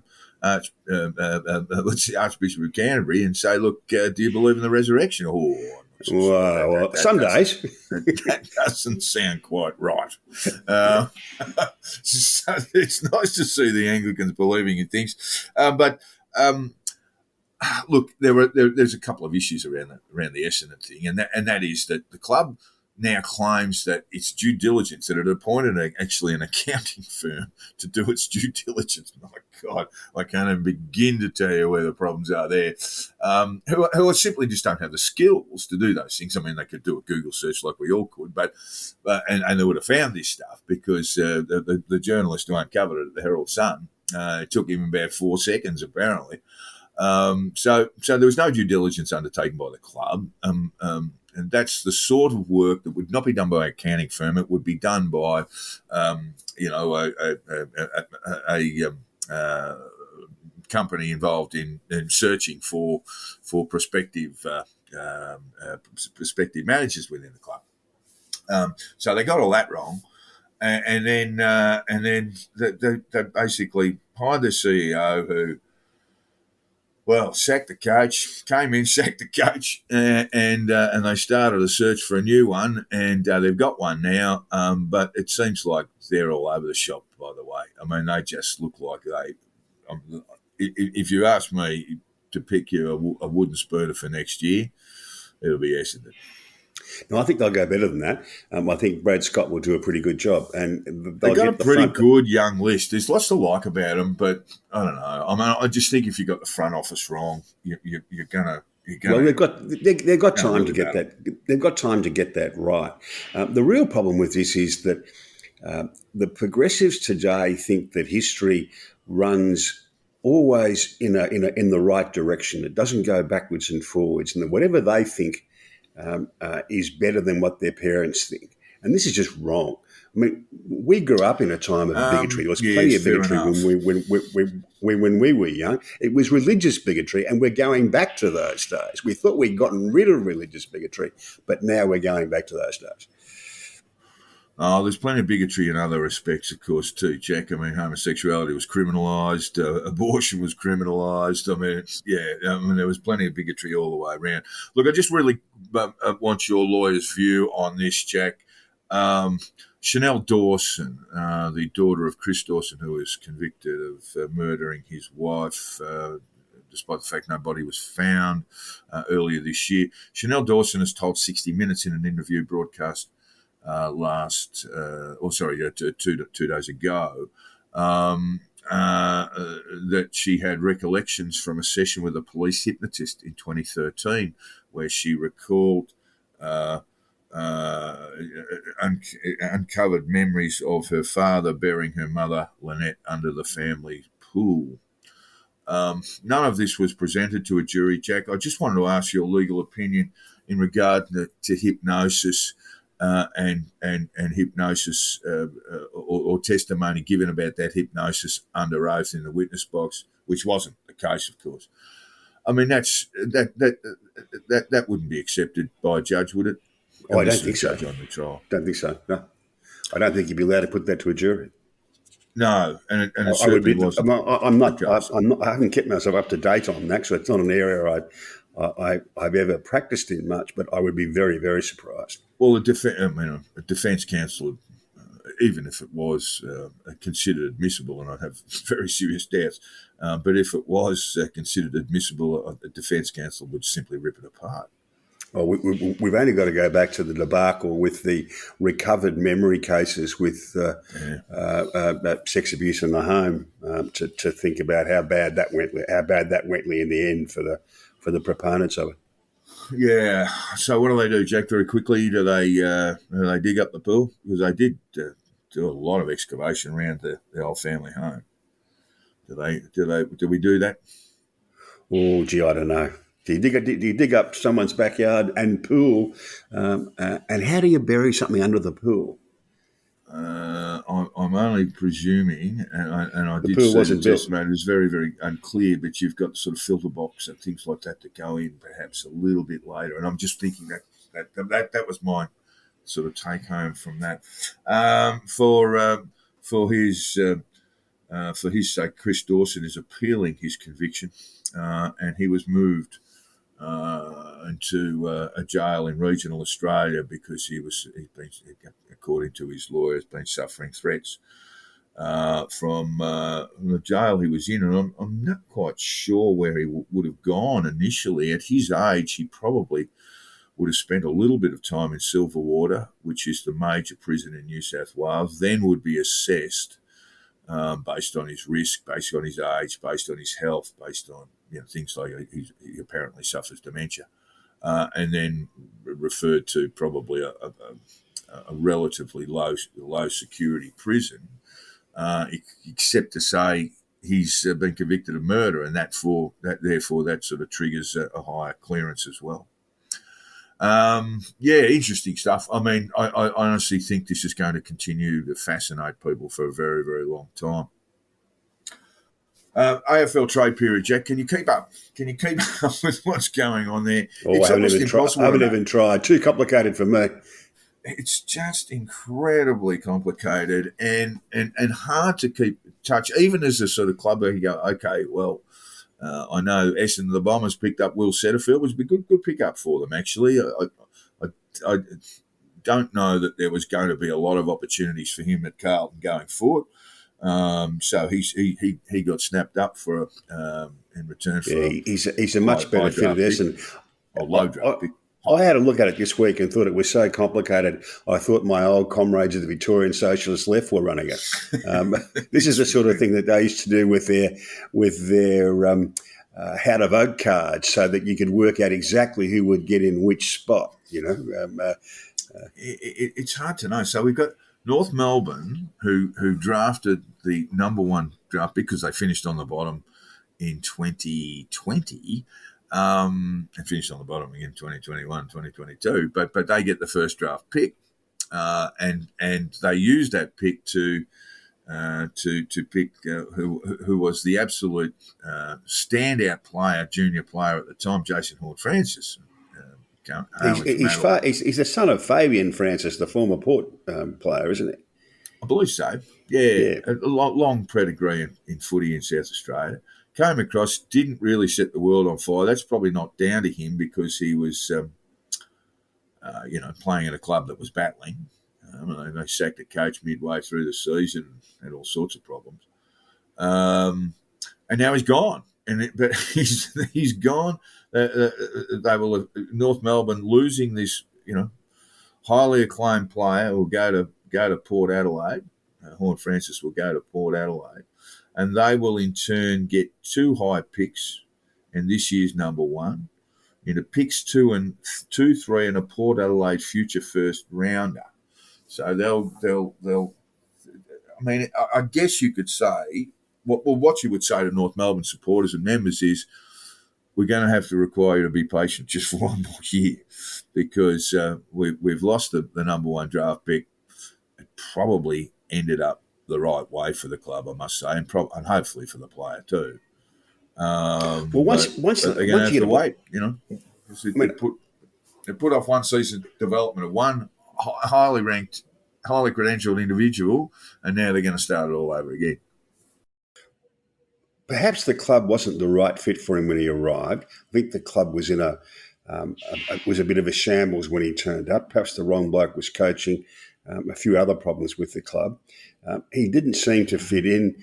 Archbishop of Canterbury and say, look, do you believe in the resurrection? Well, some days. That doesn't sound quite right. So it's nice to see the Anglicans believing in things. Look, there's a couple of issues around the Essendon thing, and that is that the club now claims that its due diligence, that it appointed actually an accounting firm to do its due diligence. My God, I can't even begin to tell you where the problems are there. Who simply just don't have the skills to do those things. I mean, they could do a Google search like we all could, but they would have found this stuff because the journalist who uncovered it at the Herald Sun, it took him about 4 seconds apparently. So there was no due diligence undertaken by the club. And that's the sort of work that would not be done by an accounting firm. It would be done by, a company involved in searching for prospective managers within the club. So they got all that wrong, and then they basically hired the CEO who, well, sacked the coach, came in, sacked the coach, and they started a search for a new one, and they've got one now. But it seems like they're all over the shop, by the way. I mean, they just look like if you ask me to pick you a wooden spurter for next year, it'll be Essendon. No, I think they'll go better than that. I think Brad Scott will do a pretty good job, and they've got a pretty good young list. There's lots to like about them, but I don't know. I mean, I just think if you got the front office wrong, you're gonna. Well, they've got time to get that. They've got time to get that right. The real problem with this is that the progressives today think that history runs always in the right direction. It doesn't go backwards and forwards, and that whatever they think is better than what their parents think. And this is just wrong. I mean, we grew up in a time of bigotry. There was plenty of bigotry when we were young. It was religious bigotry, and we're going back to those days. We thought we'd gotten rid of religious bigotry, but now we're going back to those days. Oh, there's plenty of bigotry in other respects, of course, too, Jack. I mean, homosexuality was criminalised, abortion was criminalised. I mean, there was plenty of bigotry all the way around. Look, I just really want your lawyer's view on this, Jack. Chanel Dawson, the daughter of Chris Dawson, who was convicted of murdering his wife, despite the fact nobody was found earlier this year. Chanel Dawson has told 60 Minutes in an interview broadcast 2 days ago, that she had recollections from a session with a police hypnotist in 2013, where she recalled uncovered memories of her father burying her mother, Lynette, under the family pool. None of this was presented to a jury, Jack. I just wanted to ask your legal opinion in regard to hypnosis. And hypnosis or testimony given about that hypnosis under oath in the witness box, which wasn't the case, of course. I mean, that wouldn't be accepted by a judge, would it? Oh, I don't think so. On the trial. Don't think so. No, I don't think you'd be allowed to put that to a jury. No, and it certainly wasn't. I haven't kept myself up to date on that, so it's not an area I've ever practiced in much, but I would be very, very surprised. Well, a defence counsel, even if it was considered admissible, and I have very serious doubts, but if it was considered admissible, a defence counsel would simply rip it apart. Well, we've only got to go back to the debacle with the recovered memory cases with sex abuse in the home to think about how bad that went in the end for the proponents of it. Yeah. So what do, Jack? Very quickly, do they dig up the pool? Because they did do a lot of excavation around the old family home. Do we do that? Oh, gee, I don't know. Do you dig up someone's backyard and pool? And how do you bury something under the pool? I'm only presuming, and I did see the testimony. It was very, very unclear, but you've got sort of filter box and things like that to go in perhaps a little bit later. And I'm just thinking that was my sort of take home from that. For his sake, Chris Dawson is appealing his conviction, and he was moved into a jail in regional Australia because he's been, according to his lawyer, has been suffering threats from the jail he was in. And I'm not quite sure where he would have gone initially. At his age, he probably would have spent a little bit of time in Silverwater, which is the major prison in New South Wales, then would be assessed based on his risk, based on his age, based on his health, based on things like he apparently suffers dementia, and then referred to probably a relatively low security prison, except to say he's been convicted of murder, and therefore that sort of triggers a higher clearance as well. Interesting stuff. I mean, I honestly think this is going to continue to fascinate people for a very, very long time. AFL trade period, Jack. Can you keep up? Can you keep up with what's going on there? I haven't even tried. Too complicated for me. It's just incredibly complicated and hard to keep touch. Even as a sort of club where you go, okay, well, I know Essendon the Bombers picked up Will Setterfield, which would be good pickup for them, actually. I don't know that there was going to be a lot of opportunities for him at Carlton going forward. So he got snapped up for in return for he's a much better fit at Essendon. Low draft pick. I had a look at it this week and thought it was so complicated. I thought my old comrades of the Victorian Socialist Left were running it. This is the sort of thing that they used to do with their how to vote cards, so that you could work out exactly who would get in which spot. It's hard to know. So we've got North Melbourne, who drafted the number one draft because they finished on the bottom in 2020. And finished on the bottom again 2021, 2022. But they get the first draft pick, and they use that pick to pick who was the absolute standout player, junior player at the time, Jason Horne-Francis. He's the son of Fabian Francis, the former Port player, isn't he? I believe so. Yeah. A long pedigree in footy in South Australia. Came across, didn't really set the world on fire. That's probably not down to him because he was, playing at a club that was battling. They sacked a coach midway through the season and had all sorts of problems. And now he's gone. But he's gone. They will have North Melbourne losing this, highly acclaimed player will go to Port Adelaide. Horne-Francis will go to Port Adelaide. And they will in turn get 2 high picks and this year's number one into picks 2, 3 and a Port Adelaide future first rounder. So they'll. I mean, I guess you could say what you would say to North Melbourne supporters and members is we're going to have to require you to be patient just for one more year because we've lost the number one draft pick. It probably ended up the right way for the club, I must say, and hopefully for the player too. Once they're going to have to wait, They put off one season development of one highly ranked, highly credentialed individual, and now they're going to start it all over again. Perhaps the club wasn't the right fit for him when he arrived. I think the club was in was a bit of a shambles when he turned up. Perhaps the wrong bloke was coaching. A few other problems with the club. He didn't seem to fit in,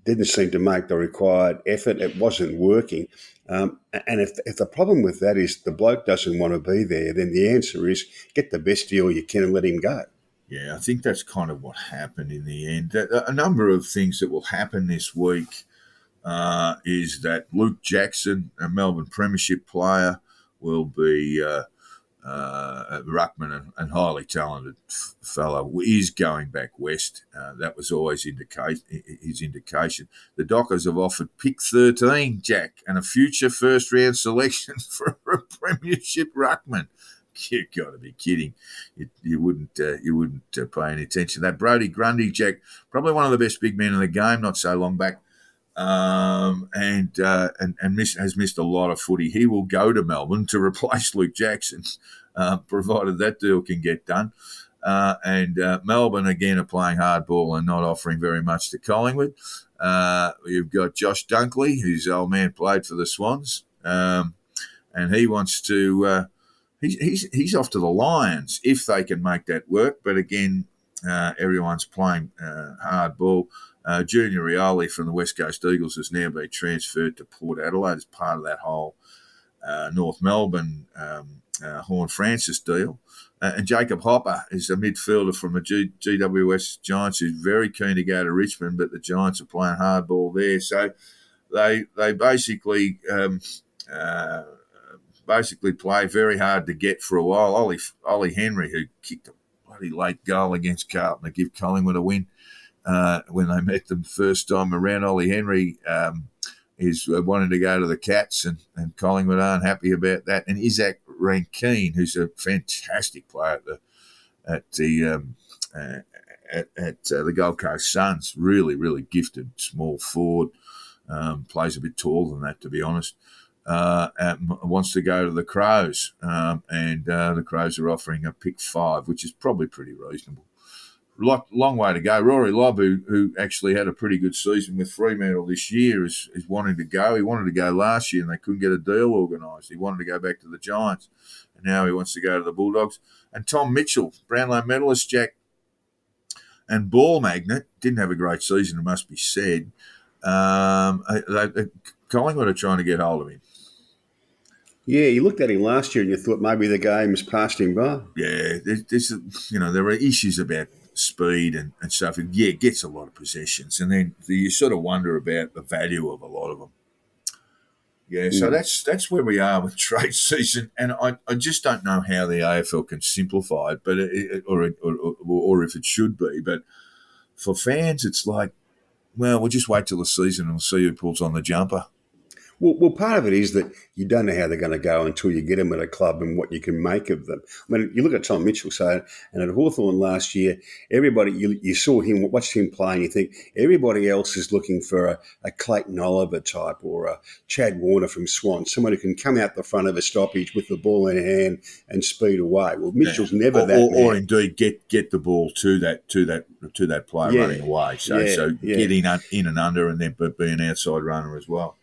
didn't seem to make the required effort. It wasn't working. And if the problem with that is the bloke doesn't want to be there, then the answer is get the best deal you can and let him go. Yeah, I think that's kind of what happened in the end. A number of things that will happen this week is that Luke Jackson, a Melbourne Premiership player, will be ruckman and highly talented fellow, is going back west. That was always his indication. The Dockers have offered pick 13, Jack, and a future first-round selection for a Premiership ruckman. You've got to be kidding. You wouldn't pay any attention to that. Brodie Grundy, Jack, probably one of the best big men in the game, not so long back, has missed a lot of footy. He will go to Melbourne to replace Luke Jackson, provided that deal can get done. Melbourne, again, are playing hardball and not offering very much to Collingwood. You've got Josh Dunkley, whose old man played for the Swans, and he wants to he's off to the Lions if they can make that work. But again, everyone's playing hardball. Junior Rioli from the West Coast Eagles has now been transferred to Port Adelaide as part of that whole North Melbourne Horne-Francis deal. And Jacob Hopper is a midfielder from the GWS Giants who's very keen to go to Richmond, but the Giants are playing hardball there. So they basically play very hard to get for a while. Ollie Henry, who kicked a bloody late goal against Carlton to give Collingwood a win when they met them first time around. Ollie Henry is wanting to go to the Cats, and Collingwood aren't happy about that. And Isaac Rankine, who's a fantastic player at the Gold Coast Suns, really, really gifted small forward, plays a bit taller than that, to be honest. Wants to go to the Crows, and the Crows are offering a pick 5, which is probably pretty reasonable. Long way to go. Rory Lobb, who actually had a pretty good season with Fremantle this year, is wanting to go. He wanted to go last year and they couldn't get a deal organised. He wanted to go back to the Giants, and now he wants to go to the Bulldogs. And Tom Mitchell, Brownlow medalist, Jack, and ball magnet, didn't have a great season, it must be said. Collingwood are trying to get hold of him. Yeah, you looked at him last year and you thought maybe the game's passed him by. Yeah, there are issues about speed and stuff. And yeah, gets a lot of possessions, and then you sort of wonder about the value of a lot of them. Yeah, so that's where we are with trade season, and I just don't know how the AFL can simplify it, but or if it should be. But for fans, it's like, well, we'll just wait till the season and we'll see who pulls on the jumper. Well, part of it is that you don't know how they're going to go until you get them at a club and what you can make of them. I mean, you look at Tom Mitchell, and at Hawthorn last year, everybody, you saw him, watched him play, and you think everybody else is looking for a Clayton Oliver type or a Chad Warner from Swan, someone who can come out the front of a stoppage with the ball in hand and speed away. Well, Mitchell's never that man. Or indeed get the ball to that player running away. So getting in and under, and then be an outside runner as well.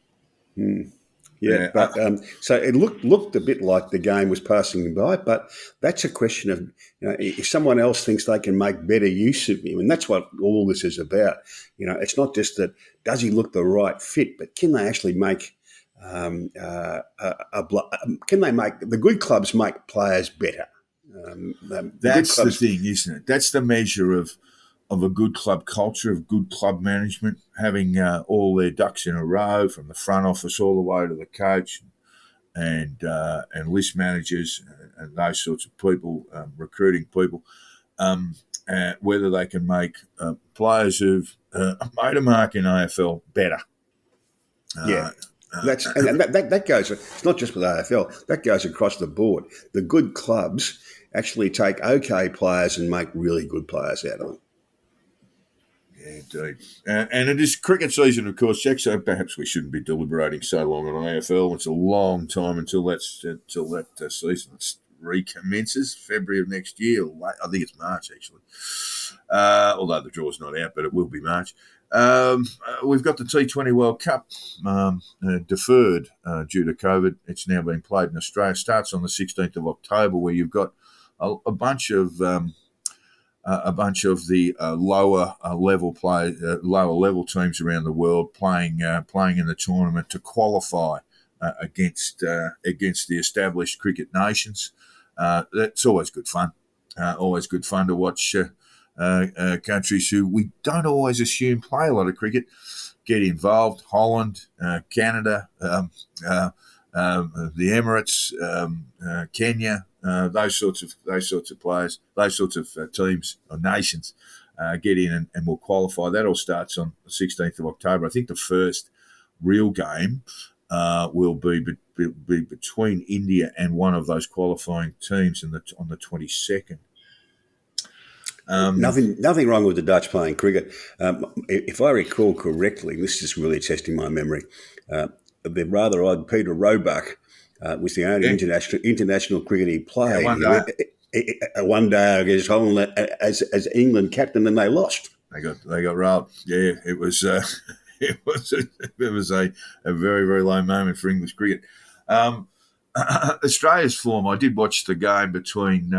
But so it looked a bit like the game was passing him by, but that's a question of, if someone else thinks they can make better use of him, and that's what all this is about. It's not just that does he look the right fit, but can they actually make can they make the good clubs make players better? That's the thing, isn't it? That's the measure of a good club culture, of good club management, having all their ducks in a row, from the front office all the way to the coach and list managers and those sorts of people, recruiting people, whether they can make players who've made a mark in AFL better. That goes. It's not just with AFL. That goes across the board. The good clubs actually take okay players and make really good players out of them. Yeah, indeed. And it is cricket season, of course, Jack, so perhaps we shouldn't be deliberating so long on AFL. It's a long time until that season recommences, February of next year. I think it's March, actually. Although the draw's not out, but it will be March. We've got the T20 World Cup deferred due to COVID. It's now being played in Australia. It starts on the 16th of October, where you've got a bunch of the lower level teams around the world playing in the tournament to qualify against the established cricket nations. That's always good fun. Always good fun to watch countries who we don't always assume play a lot of cricket get involved. Holland, Canada, the Emirates, Kenya. Those sorts of players, those sorts of teams or nations get in and will qualify. That all starts on the 16th of October. I think the first real game will be between India and one of those qualifying teams on the 22nd. Nothing wrong with the Dutch playing cricket. If I recall correctly, this is really testing my memory, the rather odd Peter Roebuck was the only international cricket he played. One day against Holland as England captain, and they lost. They got robbed. Yeah, it was a very, very low moment for English cricket. Australia's form. I did watch the game between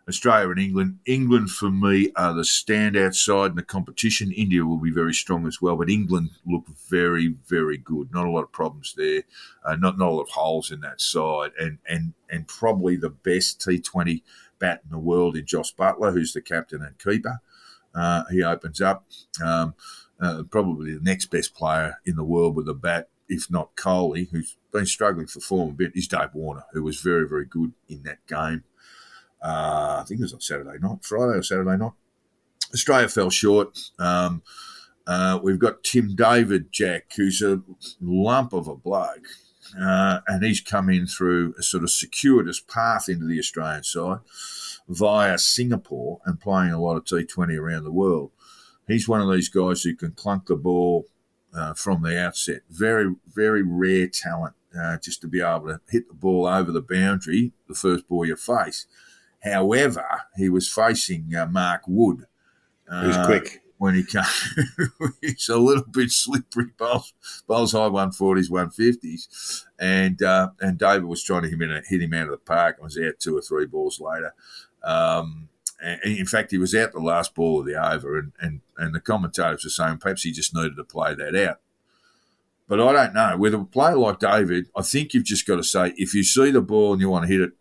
Australia and England. England, for me, are the standout side in the competition. India will be very strong as well, but England look very, very good. Not a lot of problems there. Not a lot of holes in that side. And probably the best T20 bat in the world in Joss Buttler, who's the captain and keeper. He opens up. Probably the next best player in the world with a bat, if not Kohli, who's been struggling for form a bit, is Dave Warner, who was very, very good in that game. I think it was on Friday or Saturday night. Australia fell short. We've got Tim David, Jack, who's a lump of a bloke, and he's come in through a sort of circuitous path into the Australian side via Singapore and playing a lot of T20 around the world. He's one of these guys who can clunk the ball from the outset. Very, very rare talent just to be able to hit the ball over the boundary, the first ball you face. However, he was facing Mark Wood. Who's quick. When he came. He's a little bit slippery, bowls high 140s, 150s. And David was trying to hit him out of the park and was out 2 or 3 balls later. And in fact, he was out the last ball of the over, and the commentators were saying perhaps he just needed to play that out. But I don't know. With a player like David, I think you've just got to say, if you see the ball and you want to hit it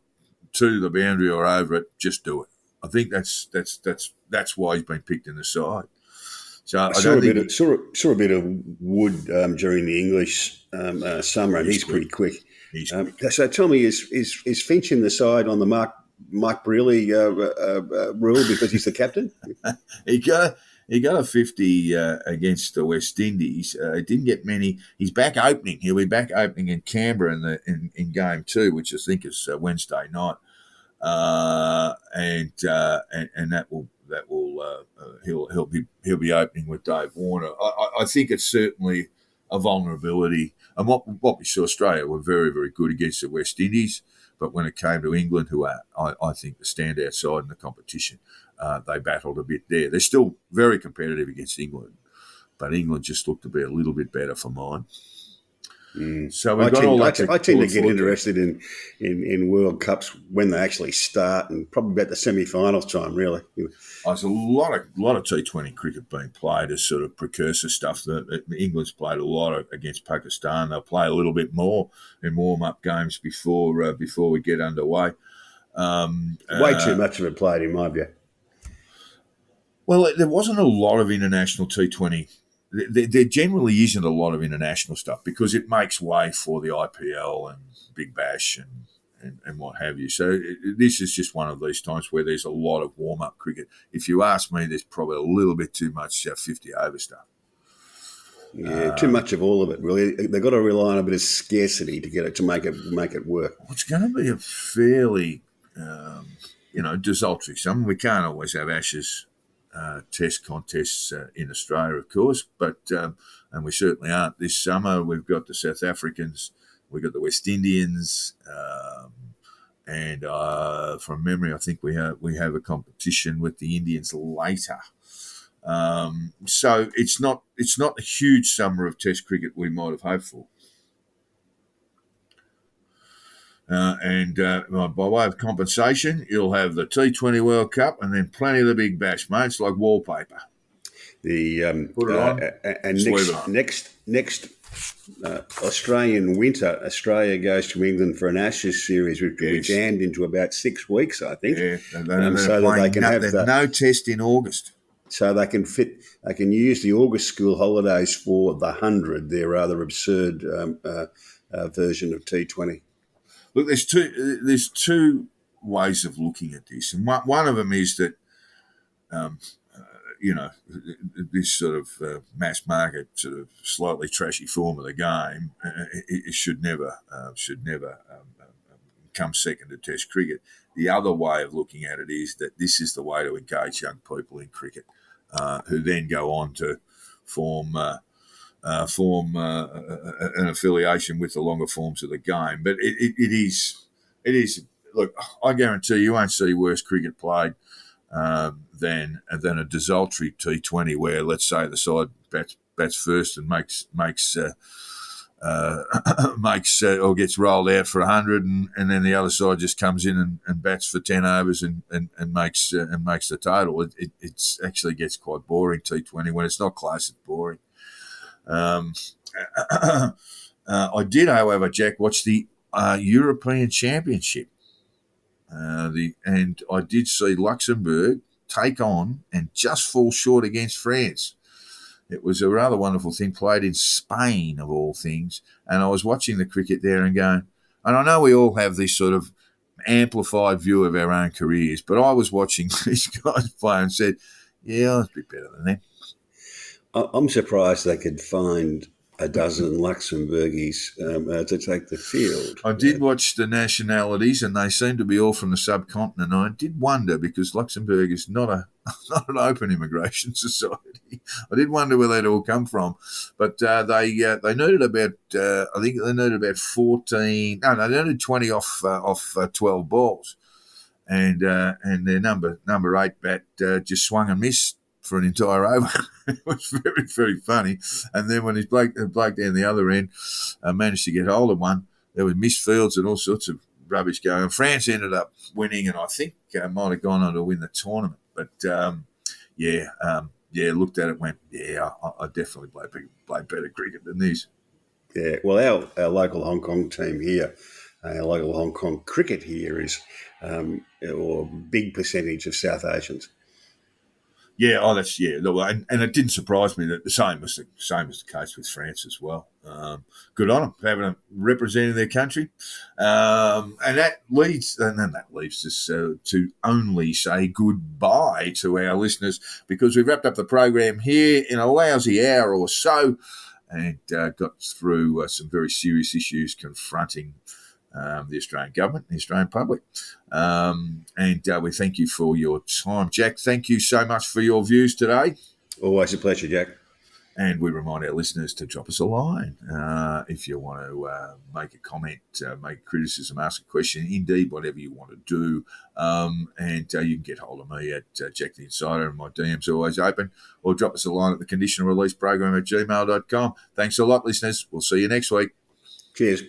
to the boundary or over it, just do it. I think that's why he's been picked in the side. So I saw a bit of Wood during the English summer, and he's pretty quick. So tell me, is Finch in the side on the Mike Brearley rule because he's the captain? He got a 50 against the West Indies. He didn't get many. He's back opening. He'll be back opening in Canberra in game 2, which I think is Wednesday night, and that will he'll be opening with Dave Warner. I think it's certainly a vulnerability. And what we saw, Australia were very, very good against the West Indies, but when it came to England, who are I think the standout side in the competition, they battled a bit there. They're still very competitive against England, but England just looked to be a little bit better for mine. So we've got all that. I tend to get interested in World Cups when they actually start, and probably about the semi-finals time, really. There's a lot of T20 cricket being played as sort of precursor stuff. England's played a lot against Pakistan. They'll play a little bit more in warm-up games before we get underway. Way too much of it played, in my view. Well, there wasn't a lot of international T20. There generally isn't a lot of international stuff because it makes way for the IPL and Big Bash and what have you. So this is just one of these times where there's a lot of warm-up cricket. If you ask me, there's probably a little bit too much 50-over stuff. Yeah, too much of all of it, really. They've got to rely on a bit of scarcity to get it to make it work. It's going to be a fairly, desultory summer. We can't always have Ashes test contests in Australia, of course, but and we certainly aren't this summer. We've got the South Africans, we've got the West Indians, and from memory, I think we have a competition with the Indians later. So it's not a huge summer of Test cricket we might have hoped for. And by way of compensation, you'll have the T20 World Cup and then plenty of the Big Bash, mate. It's like wallpaper. Put it on. Next Australian winter, Australia goes to England for an Ashes series, which will be jammed into about 6 weeks, I think. Yeah, so that they can have no test in August. So they can use the August school holidays for the 100, their rather absurd version of T20. Look, there's two ways of looking at this, and one of them is that, this sort of mass market, sort of slightly trashy form of the game, it should never come second to Test cricket. The other way of looking at it is that this is the way to engage young people in cricket, who then go on to form an affiliation with the longer forms of the game. But it is. Look, I guarantee you won't see worse cricket played than a desultory T20 where, let's say, the side bats first and makes makes or gets rolled out for 100, and then the other side just comes in and bats for 10 overs and makes the total. It actually gets quite boring, T20. When it's not close, it's boring. I did, however, Jack, watch the European Championship. And I did see Luxembourg take on and just fall short against France. It was a rather wonderful thing, played in Spain, of all things. And I was watching the cricket there and going, and I know we all have this sort of amplified view of our own careers, but I was watching these guys play and said, yeah, I was a bit better than them. I'm surprised they could find a dozen Luxembourgese to take the field. I did watch the nationalities, and they seem to be all from the subcontinent. I did wonder, because Luxembourg is not an open immigration society. I did wonder where they'd all come from, but they needed about I think they needed about 14. No, they needed 20 off 12 balls, and their number 8 bat just swung and missed for an entire over. It was very, very funny. And then when his bloke down the other end managed to get hold of one, there were missed fields and all sorts of rubbish going. And France ended up winning, and I think might have gone on to win the tournament. But looked at it, and went, I definitely play better cricket than this. Yeah, well, our local Hong Kong team here, our local Hong Kong cricket here is or a big percentage of South Asians. Yeah, and it didn't surprise me that the same was the case with France as well. Good on them representing their country, and that leads us to only say goodbye to our listeners, because we've wrapped up the program here in a lousy hour or so, and got through some very serious issues confronting the Australian government, the Australian public. And we thank you for your time. Jack, thank you so much for your views today. Always a pleasure, Jack. And we remind our listeners to drop us a line if you want to make a comment, make a criticism, ask a question, indeed, whatever you want to do. And you can get hold of me at Jack the Insider, and my DM's are always open, or drop us a line at the Conditional Release Program at gmail.com. Thanks a lot, listeners. We'll see you next week. Cheers.